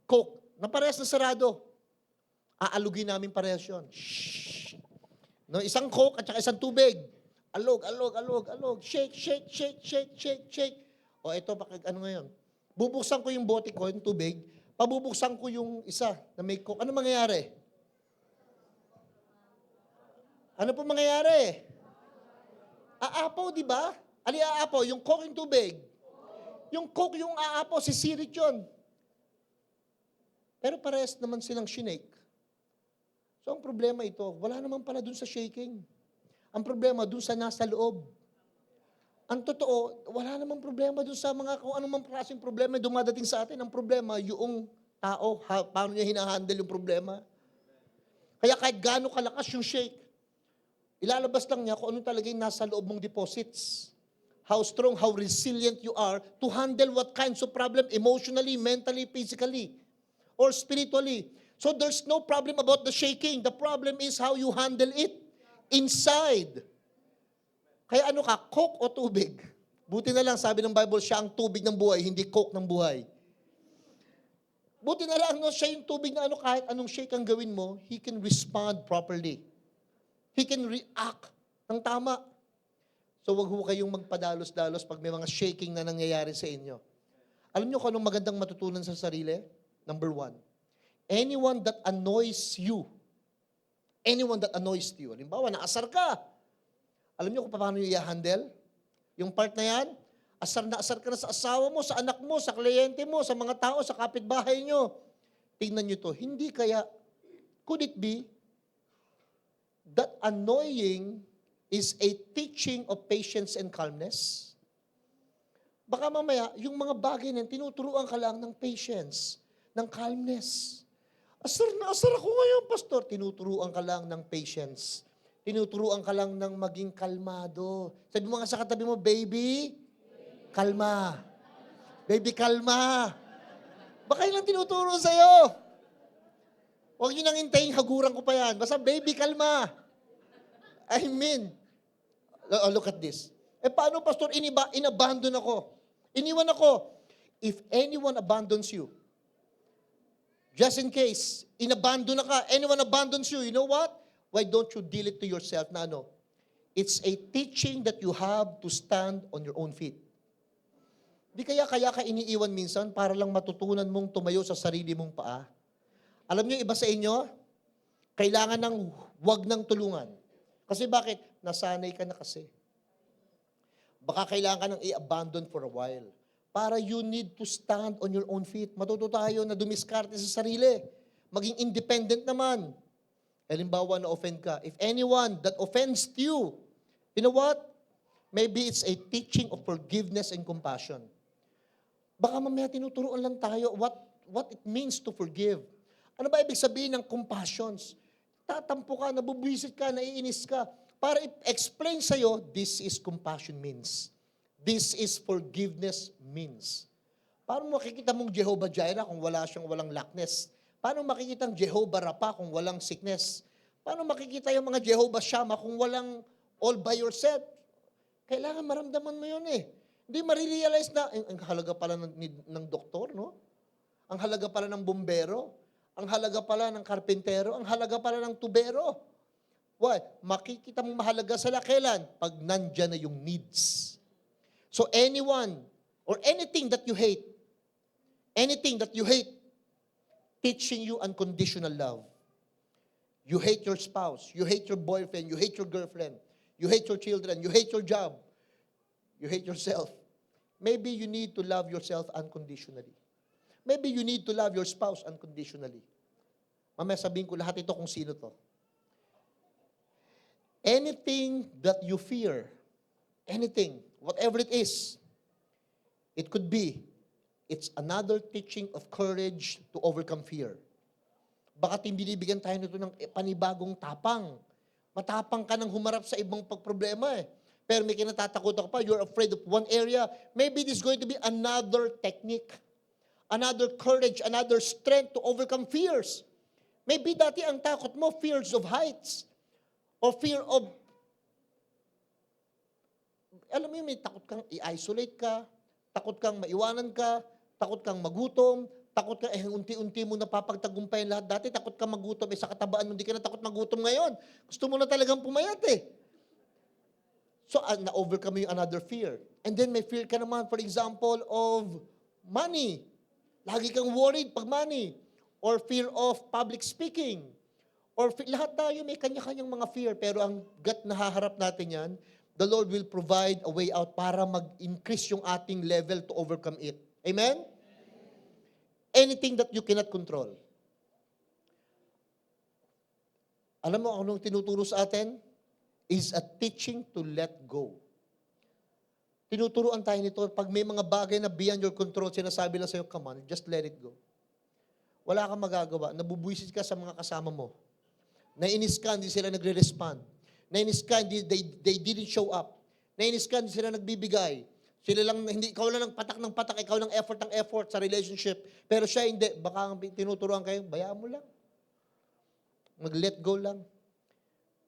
Coke, na parehas na sarado. Aalugin namin parehas yun. Shhh. No, isang Coke at saka isang tubig. Alog. Shake. O ito, ano ngayon? Bubuksan ko yung bote ko, yung tubig. Pabubuksan ko yung isa na may Coke. Ano mangyayari? Ano po mangyayari? Aapaw, di ba? Ali aapaw, yung Coke yung tubig. Yung Coke yung aapaw, sisirit yun. Pero parehas naman silang shinake. So ang problema ito, wala naman pala dun sa shaking. Ang problema dun sa nasa loob. Ang totoo, wala namang problema dun sa mga kung anumang klaseng problema dumadating sa atin. Ang problema, yung tao, paano niya hinahandle yung problema. Kaya kahit gaano kalakas yung shake, ilalabas lang niya kung ano talaga yung nasa loob mong deposits. How strong, how resilient you are to handle what kinds of problem emotionally, mentally, physically, or spiritually. So there's no problem about the shaking. The problem is how you handle it inside. Kaya ano ka, Coke o tubig? Buti na lang, sabi ng Bible, siya ang tubig ng buhay, hindi Coke ng buhay. Buti na lang, no, siya yung tubig na kahit anong shake ang gawin mo, He can respond properly. He can react ng tama. So wag ho kayong magpadalos-dalos pag may mga shaking na nangyayari sa inyo. Alam niyo kung anong magandang matutunan sa sarili? Number 1, anyone that annoys you, halimbawa, naasar ka, alam niyo kung paano nyo i-handle? Yung part na yan, asar ka na sa asawa mo, sa anak mo, sa kliyente mo, sa mga tao, sa kapitbahay nyo. Tingnan nyo to, hindi kaya, could it be, that annoying is a teaching of patience and calmness? Baka mamaya, yung mga bagay na yan, tinuturuan ka lang ng patience, ng calmness. Asar na asar ako ngayon, pastor. Tinuturuan ka lang ng patience. Tinuturuan ka lang ng maging kalmado. Sabi mo nga sa katabi mo, baby, kalma. Baby, kalma. Baka yun lang tinuturo sa'yo. Huwag nyo nang hintayin, haguran ko pa yan. Basta, baby, kalma. I mean, look at this. Paano, pastor, inabandon ako? Iniwan ako. If anyone abandons you, just in case, inabandon na ka, anyone abandons you, you know what? Why don't you deal it to yourself na ano? It's a teaching that you have to stand on your own feet. Di kaya ka iniiwan minsan para lang matutunan mong tumayo sa sarili mong paa? Alam niyo, iba sa inyo, kailangan ng wag ng tulungan. Kasi bakit? Nasanay ka na kasi. Baka kailangan ka nang i-abandon for a while. Para you need to stand on your own feet. Matuto tayo na dumiskarte sa sarili. Maging independent naman. Halimbawa, na-offend ka. If anyone that offends you, you know what? Maybe it's a teaching of forgiveness and compassion. Baka mamaya tinuturuan lang tayo what it means to forgive. Ano ba ibig sabihin ng compassions? Tatampo ka, nabubwisit ka, naiinis ka. Para i-explain sa'yo, this is compassion means. This is forgiveness means. Paano makikita mong Jehovah Jireh kung walang lackness? Paano makikita ang Jehovah Rapha kung walang sickness? Paano makikita yung mga Jehovah Shammah kung walang all by yourself? Kailangan maramdaman mo yun eh. Hindi marirealize na, ang halaga pala ng doktor, no? Ang halaga pala ng bumbero. Ang halaga pala ng karpentero. Ang halaga pala ng tubero. Why? Makikita mong mahalaga sila kailan? Pag nandyan na yung needs. So anyone or anything that you hate, teaching you unconditional love. You hate your spouse, you hate your boyfriend, you hate your girlfriend, you hate your children, you hate your job, you hate yourself. Maybe you need to love yourself unconditionally. Maybe you need to love your spouse unconditionally. Mamaya sabihin ko lahat ito kung sino to. Anything that you fear, anything, whatever it is, it could be, it's another teaching of courage to overcome fear. Baka binibigyan tayo nito ng panibagong tapang. Matapang ka nang humarap sa ibang pagproblema eh. Pero may kinatatakutan ka pa, you're afraid of one area, maybe this is going to be another technique, another courage, another strength to overcome fears. Maybe dati ang takot mo, fears of heights, or fear of, alam mo yun, may takot kang i-isolate ka, takot kang maiwanan ka, takot kang magutom, takot ka, unti-unti mo napapagtagumpayan lahat. Dati takot ka magutom, sa katabaan mo, hindi ka na takot magutom ngayon. Gusto mo na talagang pumayat eh. So, na-overcome mo yung another fear. And then may fear ka naman, for example, of money. Lagi kang worried pag money. Or fear of public speaking. Or lahat tayo may kanya-kanyang mga fear, pero ang nahaharap natin yan, the Lord will provide a way out para mag-increase yung ating level to overcome it. Amen? Anything that you cannot control. Alam mo anong tinuturo sa atin? Is a teaching to let go. Tinuturuan tayo nito, pag may mga bagay na beyond your control, sinasabi lang sa'yo, come on, just let it go. Wala kang magagawa. Nabubwisit ka sa mga kasama mo. Nainis ka, hindi sila nagre-respond. Nainis ka, they didn't show up. Nainis ka, hindi sila nagbibigay. Sila lang, ikaw lang ng patak, ikaw lang ng effort sa relationship. Pero siya hindi, baka tinuturuan kayo, bayaan mo lang. Mag-let go lang.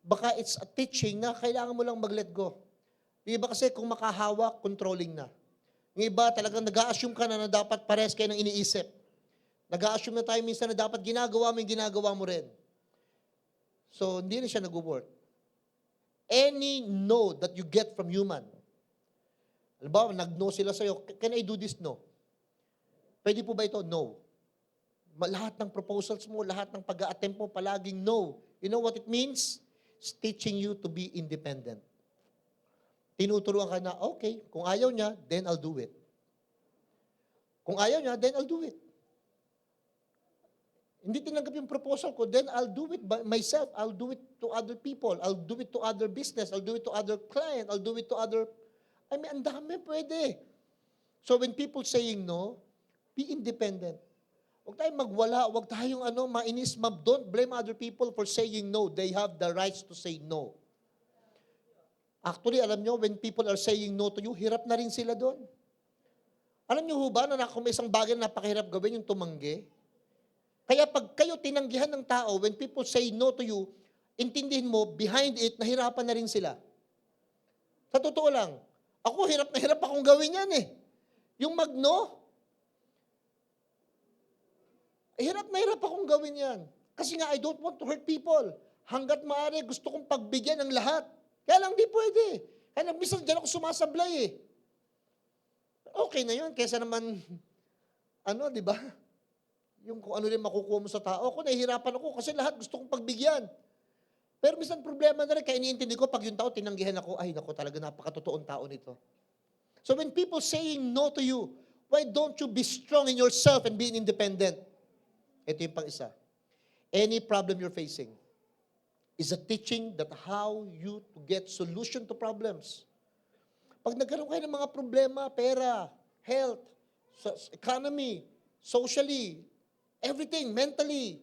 Baka it's a teaching na kailangan mo lang mag-let go. Yung iba kasi kung makahawak, controlling na. Yung iba talagang nag-a-assume ka na dapat pares kayo ng iniisip. Nag-a-assume na tayo minsan na dapat ginagawa mo rin. So, hindi na siya nag-work. Any no that you get from human, halimbawa, nag-no sila sa'yo, can I do this? No. Pwede po ba ito? No. Lahat ng proposals mo, lahat ng pag-a-attempt mo, palaging no. You know what it means? It's teaching you to be independent. Tinuturuan ka na, okay, kung ayaw niya, then I'll do it. Kung ayaw niya, then I'll do it. Hindi tinanggap yung proposal ko, then I'll do it by myself. I'll do it to other people. I'll do it to other business. I'll do it to other client. I'll do it to other... ang dami pwede. So when people saying no, be independent. Huwag tayong magwala. Huwag tayong mainis. Don't blame other people for saying no. They have the rights to say no. Actually, alam nyo, when people are saying no to you, hirap na rin sila doon. Alam nyo ho ba na kung may isang bagay na napakahirap gawin, yung tumanggi? Kaya pag kayo tinanggihan ng tao, when people say no to you, intindihin mo, behind it, nahirapan na rin sila. Sa totoo lang, ako hirap na hirap akong gawin yan eh. Yung mag-no, hirap na hirap akong gawin yan. Kasi nga, I don't want to hurt people. Hanggat maaari, gusto kong pagbigyan ng lahat. Kaya lang di pwede. Kaya minsan dyan ako sumasablay eh. Okay na yun, kesa naman, di ba? Yung kung ano rin makukuha mo sa tao. Ako, nahihirapan ako kasi lahat gusto kong pagbigyan. Pero minsan problema na rin, kaya iniintindi ko, pag yung tao tinanggihan ako, ay naku, talaga napakatotoong tao nito. So when people saying no to you, why don't you be strong in yourself and being independent? Ito yung pang-isa. Any problem you're facing is a teaching that how you to get solution to problems. Pag nagkaroon kayo ng mga problema, pera, health, economy, socially, everything, mentally,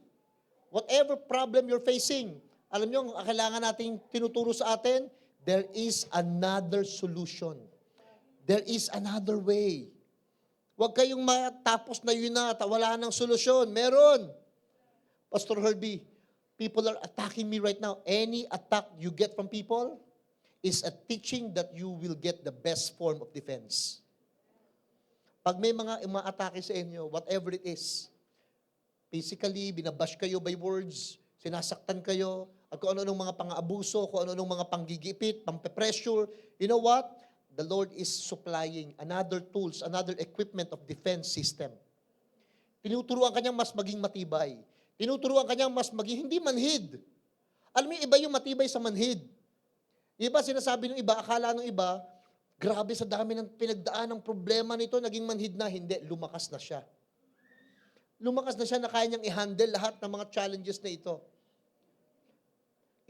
whatever problem you're facing, alam nyo, ang kailangan nating tinuturo sa atin, there is another solution. There is another way. Huwag kayong matapos na yun na, wala nang solusyon. Meron. Pastor Herbie, people are attacking me right now. Any attack you get from people is a teaching that you will get the best form of defense. Pag may mga umaatake sa inyo, whatever it is, physically, binabash kayo by words, sinasaktan kayo, at kung ano-anong mga pang-aabuso, kung ano-anong mga panggigipit, pang-pressure, you know what? The Lord is supplying another tools, another equipment of defense system. Tinuturuan kanyang mas maging matibay. Tinuturuan kanyang mas maging hindi manhid. Alam mo, iba yung matibay sa manhid. Iba, sinasabi ng iba, akala ng iba, grabe sa dami ng pinagdaan ng problema nito, naging manhid na. Hindi, lumakas na siya. Lumakas na siya na kaya niyang i-handle lahat ng mga challenges na ito.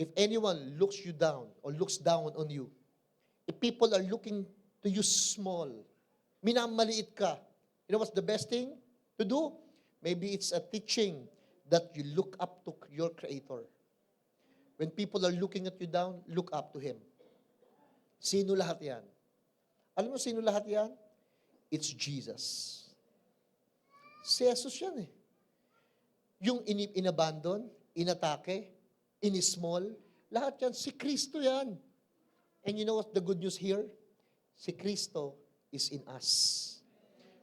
If anyone looks you down or looks down on you, if people are looking to you small, minamaliit ka, you know what's the best thing to do? Maybe it's a teaching that you look up to your Creator. When people are looking at you down, look up to Him. Sino lahat yan? Alam mo sino lahat yan? It's Jesus. Si Jesus yan eh. Yung inabandon, inatake, inismall, lahat yan, si Kristo yan. And you know what the good news here? Si Kristo is in us.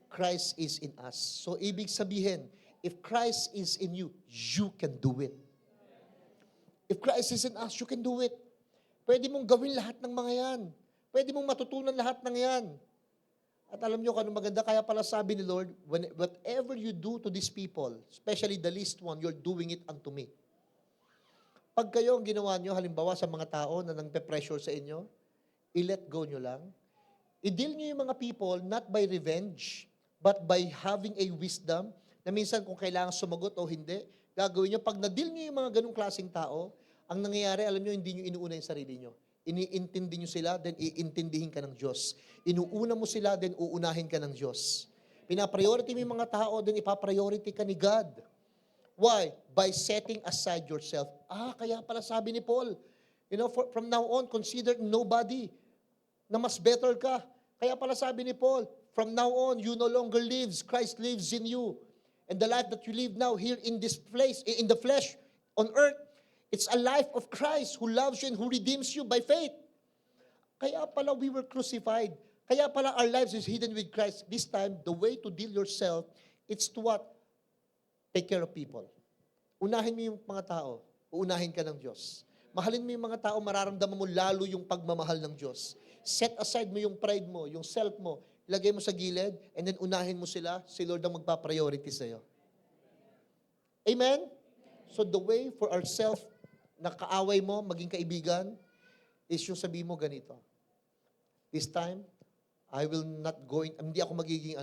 Christ is in us. So ibig sabihin, if Christ is in you, you can do it. If Christ is in us, you can do it. Pwede mong gawin lahat ng mga yan. Pwede mong matutunan lahat ng yan. At alam nyo kung ano maganda, kaya pala sabi ni Lord, whatever you do to these people, especially the least one, you're doing it unto me. Pag kayo ang ginawa nyo, halimbawa sa mga tao na nangpe-pressure sa inyo, i-let go nyo lang. I-deal nyo yung mga people not by revenge, but by having a wisdom na minsan kung kailangan sumagot o hindi, gagawin nyo. Pag na-deal nyo yung mga ganong klaseng tao, ang nangyayari, alam nyo, hindi nyo inuuna yung sarili nyo. Iniintindi nyo sila, then iintindihin ka ng Diyos. Inuuna mo sila, then uunahin ka ng Diyos. Pinapriority mo yung mga tao, then ipapriority ka ni God. Why? By setting aside yourself. Kaya pala sabi ni Paul, you know, from now on, consider nobody na mas better ka. Kaya pala sabi ni Paul, from now on, you no longer lives, Christ lives in you. And the life that you live now here in this place, in the flesh, on earth, it's a life of Christ who loves you and who redeems you by faith. Kaya pala we were crucified. Kaya pala our lives is hidden with Christ. This time, the way to deal yourself, it's to what? Take care of people. Unahin mo yung mga tao. Uunahin ka ng Diyos. Mahalin mo yung mga tao, mararamdaman mo lalo yung pagmamahal ng Diyos. Set aside mo yung pride mo, yung self mo, ilagay mo sa gilid, and then unahin mo sila, si Lord ang magpa-priority sa'yo. Amen? So the way for ourselves na kaaway mo, maging kaibigan, is yung sabihin mo ganito. This time, I will not go in, hindi ako magiging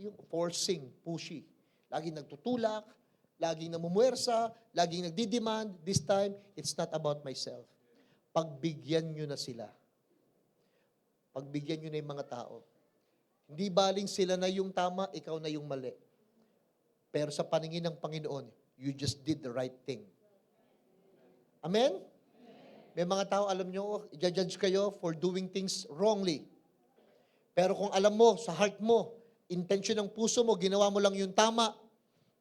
yung forcing, pushy. Lagi nagtutulak, laging namumuwersa, laging nagdidemand. This time, it's not about myself. Pagbigyan nyo na sila. Pagbigyan nyo na yung mga tao. Hindi baling sila na yung tama, ikaw na yung mali. Pero sa paningin ng Panginoon, you just did the right thing. Amen? May mga tao, alam nyo, i-judge kayo for doing things wrongly. Pero kung alam mo, sa heart mo, intention ng puso mo, ginawa mo lang yung tama,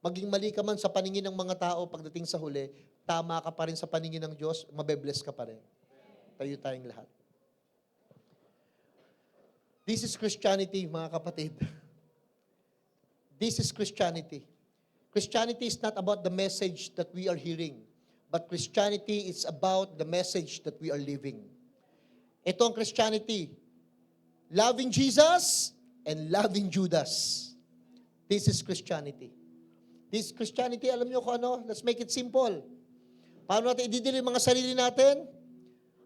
maging mali ka man sa paningin ng mga tao pagdating sa huli, tama ka pa rin sa paningin ng Diyos, mabebless ka pa rin. Tayo tayong lahat. This is Christianity, mga kapatid. This is Christianity. Christianity is not about the message that we are hearing, but Christianity is about the message that we are living. Ito ang Christianity. Loving Jesus and loving Judas. This is Christianity. This Christianity, alam niyo kung ano? Let's make it simple. Paano natin ididili yung mga sarili natin?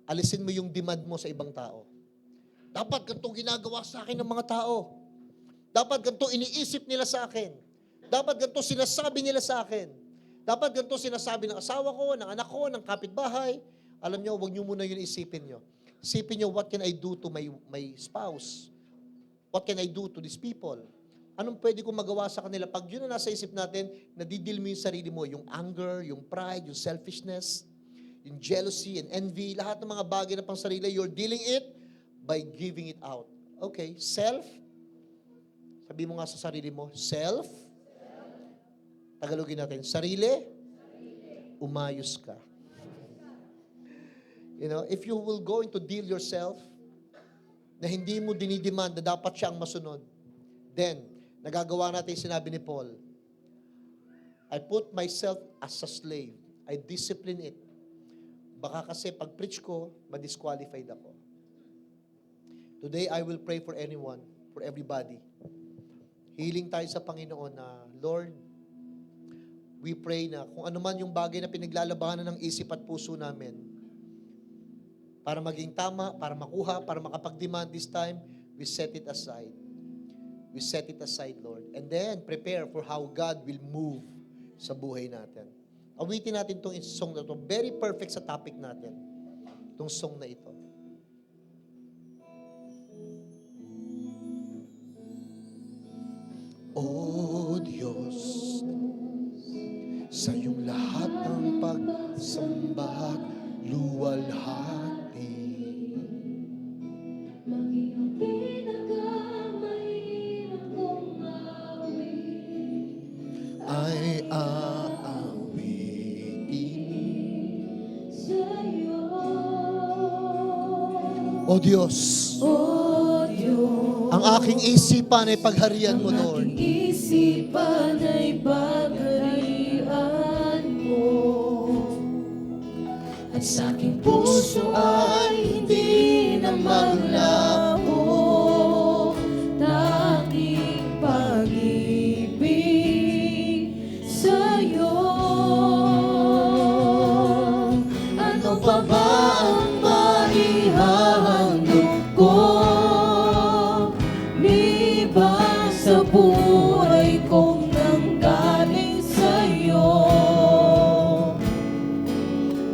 Alisin mo yung demand mo sa ibang tao. Dapat ganito ginagawa sa akin ng mga tao. Dapat ganito iniisip nila sa akin. Dapat ganito sinasabi nila sa akin. Dapat ganito sinasabi ng asawa ko, ng anak ko, ng kapitbahay. Alam nyo, huwag nyo muna yun isipin nyo. Isipin nyo, what can I do to my spouse? What can I do to these people? Anong pwede kong magawa sa kanila? Pag yun na nasa isip natin, nadidil mo yung sarili mo, yung anger, yung pride, yung selfishness, yung jealousy and envy, lahat ng mga bagay na pang sarili, you're dealing it by giving it out. Okay, self. Sabi mo nga sa sarili mo, self. Tagalogin natin, sarili. Umayos ka. You know, if you will go into deal yourself, na hindi mo dinidemand na dapat siya ang masunod, then, nagagawa natin yung sinabi ni Paul, I put myself as a slave. I discipline it. Baka kasi pag preach ko, ma-disqualified ako. Today, I will pray for anyone, for everybody. Healing tayo sa Panginoon na, Lord, we pray na kung ano man yung bagay na pinaglalabanan ng isip at puso namin, para maging tama, para makuha, para makapag-demand this time, we set it aside. We set it aside, Lord. And then, prepare for how God will move sa buhay natin. Awitin natin itong song na ito. Very perfect sa topic natin. Itong song na ito. O Diyos, sa iyong lahat ng pagsamba at luwalhati, maging ang pinakamahirap kong awit ay aawitin sa'yo. O Diyos, O Diyos, ang aking isipan ay pagharian mo, ang Lord. aking isipan ay pagharian mo, at sa aking puso ay hindi na maglaho tanging pag-ibig sa'yo. Ano pa ba ang maihahandog ko liban sa buhay kong nanggaling sa'yo?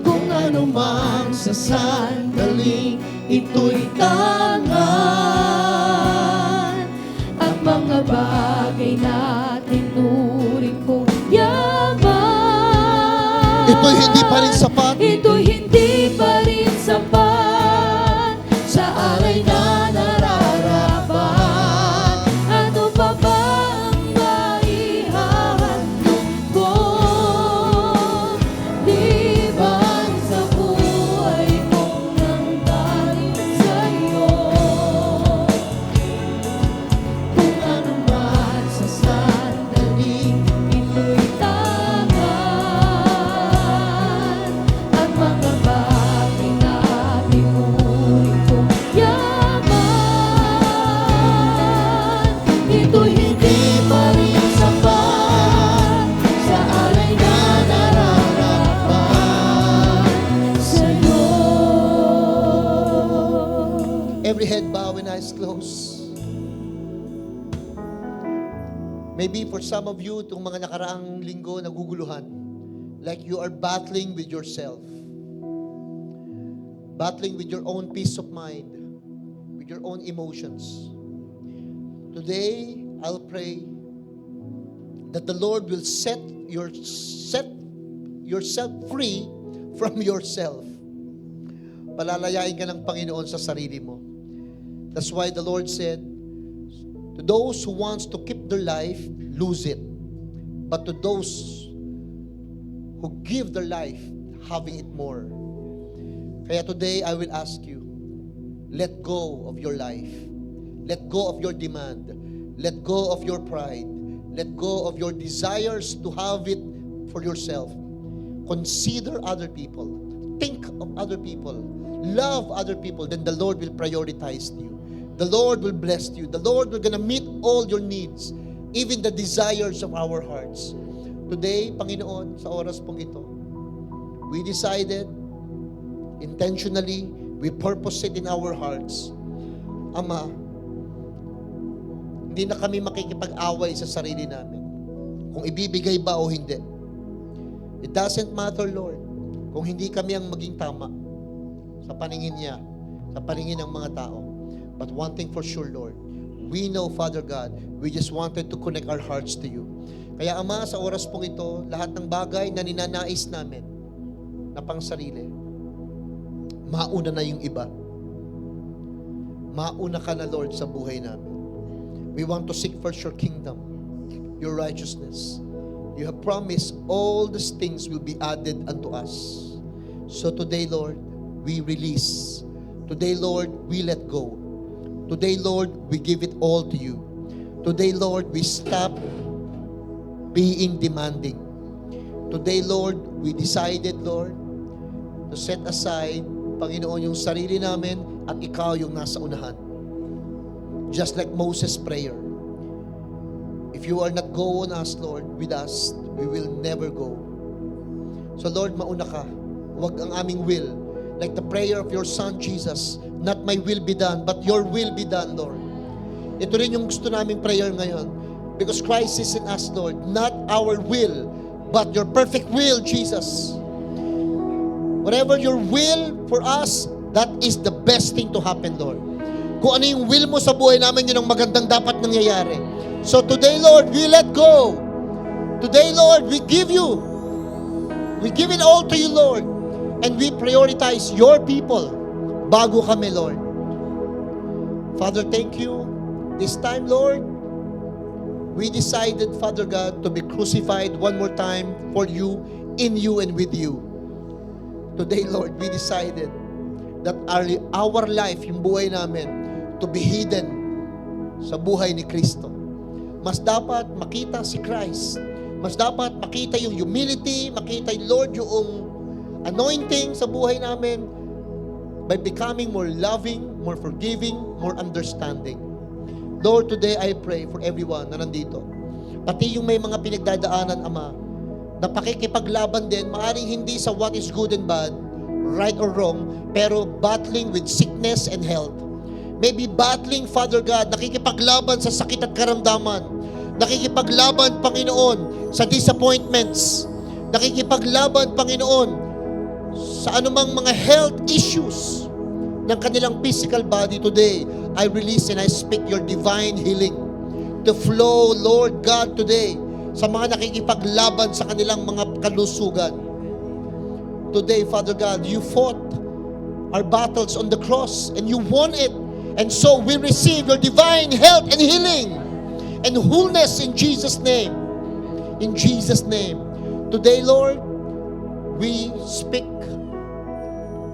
Kung ano man sa sandaling ito'y tangan, at mga bagay na tinuring kong yaman, Ito'y hindi pa rin sapat. ito'y hindi pa rin sapat sa alay na nararapat. Ano pa ba ang maihahandog ko liban sa buhay kong nanggaling sa'yo? Kung ano man sa sandaling ito'y tangan, at mga bagay na tinuring kong yaman, ito'y hindi pa rin sapat sa alay na nararapat sa'yo. Every head bow and eyes closed. Maybe for some of you, itong mga nakaraang linggo, naguguluhan. Like you are battling with yourself. Battling with your own peace of mind. With your own emotions. Today, I'll pray that the Lord will set yourself free from yourself. Palalayain ka ng Panginoon sa sarili mo. That's why the Lord said, to those who wants to keep their life, lose it. But to those who give their life, having it more. Kaya today, I will ask you, let go of your life. Let go of your demand. Let go of your pride. Let go of your desires to have it for yourself. Consider other people. Think of other people. Love other people. Then the Lord will prioritize you. The Lord will bless you. The Lord will gonna meet all your needs, even the desires of our hearts. Today, Panginoon, sa oras pong ito, we decided, intentionally, we purpose it in our hearts. Ama, hindi na kami makikipag-away sa sarili namin. Kung ibibigay ba o hindi. It doesn't matter, Lord, kung hindi kami ang maging tama sa paningin niya, sa paningin ng mga tao. But one thing for sure, Lord, we know, Father God, we just wanted to connect our hearts to you. Kaya, Ama, sa oras pong ito, lahat ng bagay na ninanais namin na pang sarili, mauna na yung iba. Mauna ka na, Lord, sa buhay namin. We want to seek first your kingdom, your righteousness. You have promised all these things will be added unto us. So today, Lord, we release. Today, Lord, we let go. Today, Lord, we give it all to you. Today, Lord, we stop being demanding. Today, Lord, we decided, Lord, to set aside, Panginoon, yung sarili namin at ikaw yung nasa unahan. Just like Moses' prayer. If you are not going us, Lord, with us, we will never go. So, Lord, mauna ka. Huwag ang aming will. Like the prayer of your Son, Jesus, not my will be done, but your will be done, Lord. Ito rin yung gusto naming prayer ngayon. Because Christ is in us, Lord. Not our will, but your perfect will, Jesus. Whatever your will for us, that is the best thing to happen, Lord. Kung ano yung will mo sa buhay namin, yun ang magandang dapat nangyayari. So today, Lord, we let go. Today, Lord, we give you. We give it all to you, Lord. And we prioritize your people bago kami, Lord. Father, thank you. This time, Lord, we decided, Father God, to be crucified one more time for you, in you, and with you. Today, Lord, we decided that our life, yung buhay namin, to be hidden sa buhay ni Kristo. Mas dapat makita si Christ. Mas dapat makita yung humility, makita, Lord, yung anointing sa buhay namin by becoming more loving, more forgiving, more understanding. Lord, today I pray for everyone na nandito. Pati yung may mga pinagdadaanan, Ama, na pakikipaglaban din, maaaring hindi sa what is good and bad, right or wrong, pero battling with sickness and health. Maybe battling, Father God, nakikipaglaban sa sakit at karamdaman. Nakikipaglaban, Panginoon, sa disappointments. Nakikipaglaban, Panginoon, sa anumang mga health issues ng kanilang physical body today. I release and I speak your divine healing to flow, Lord God, today sa mga nakikipaglaban sa kanilang mga kalusugan. Today, Father God, you fought our battles on the cross and you won it. And so we receive your divine health and healing and wholeness in Jesus' name. In Jesus' name. Today, Lord, we speak.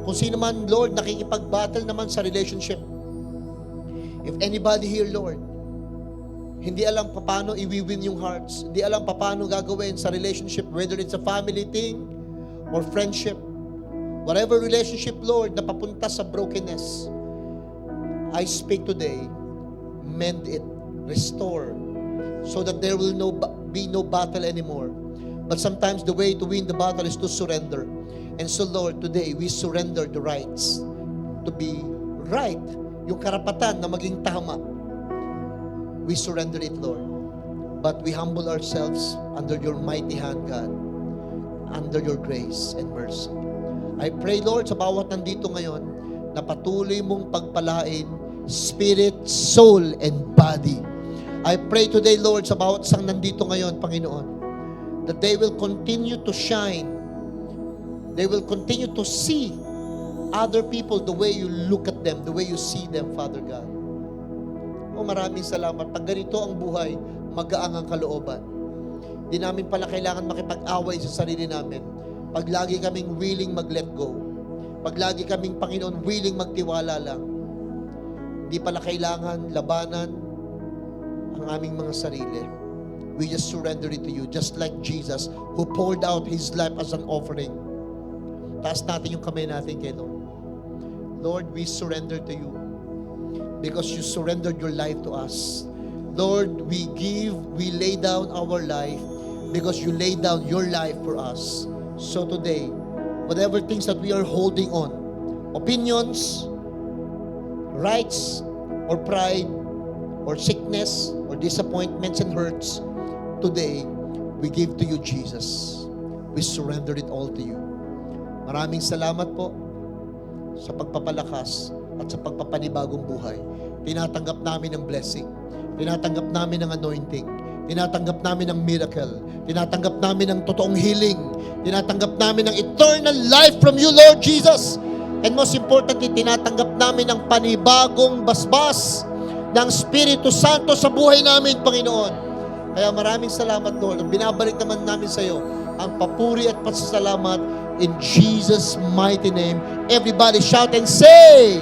Kung sino man, Lord, nakikipag-battle naman sa relationship. If anybody here, Lord, hindi alam paano i-win yung hearts, hindi alam paano gagawin sa relationship, whether it's a family thing or friendship, whatever relationship, Lord, na papunta sa brokenness, I speak today, mend it, restore, so that there will be no battle anymore. But sometimes the way to win the battle is to surrender. And so, Lord, today we surrender the rights to be right, yung karapatan na maging tama. We surrender it, Lord. But we humble ourselves under your mighty hand, God, under your grace and mercy. I pray, Lord, sa bawat nandito ngayon, na patuloy mong pagpalain, spirit, soul, and body. I pray today, Lord, sa bawat isang nandito ngayon, Panginoon, that they will continue to shine. They will continue to see other people the way you look at them, the way you see them, Father God. Oh, maraming salamat. Pag ganito ang buhay, magaang ang kalooban. Di namin pala kailangan makipag-away sa sarili namin. Pag lagi kaming willing mag-let go. Pag lagi kaming, Panginoon, willing magtiwala lang. Hindi pala kailangan labanan ang aming mga sarili. We just surrender it to you. Just like Jesus, who poured out His life as an offering. Taas natin yung kamay natin kay Lord. Lord, we surrender to you. Because you surrendered your life to us. Lord, we lay down our life because you laid down your life for us. So today, whatever things that we are holding on, opinions, rights, or pride, or sickness, or disappointments and hurts, today, we give to you, Jesus. We surrender it all to you. Maraming salamat po sa pagpapalakas at sa pagpapanibagong buhay. Tinatanggap namin ang blessing. Tinatanggap namin ang anointing. Tinatanggap namin ang miracle. Tinatanggap namin ang totoong healing. Tinatanggap namin ang eternal life from you, Lord Jesus. And most importantly, tinatanggap namin ang panibagong basbas ng Espiritu Santo sa buhay namin, Panginoon. Kaya maraming salamat, Lord. Binabalik naman namin sa iyo ang papuri at pasasalamat in Jesus' mighty name. Everybody shout and say,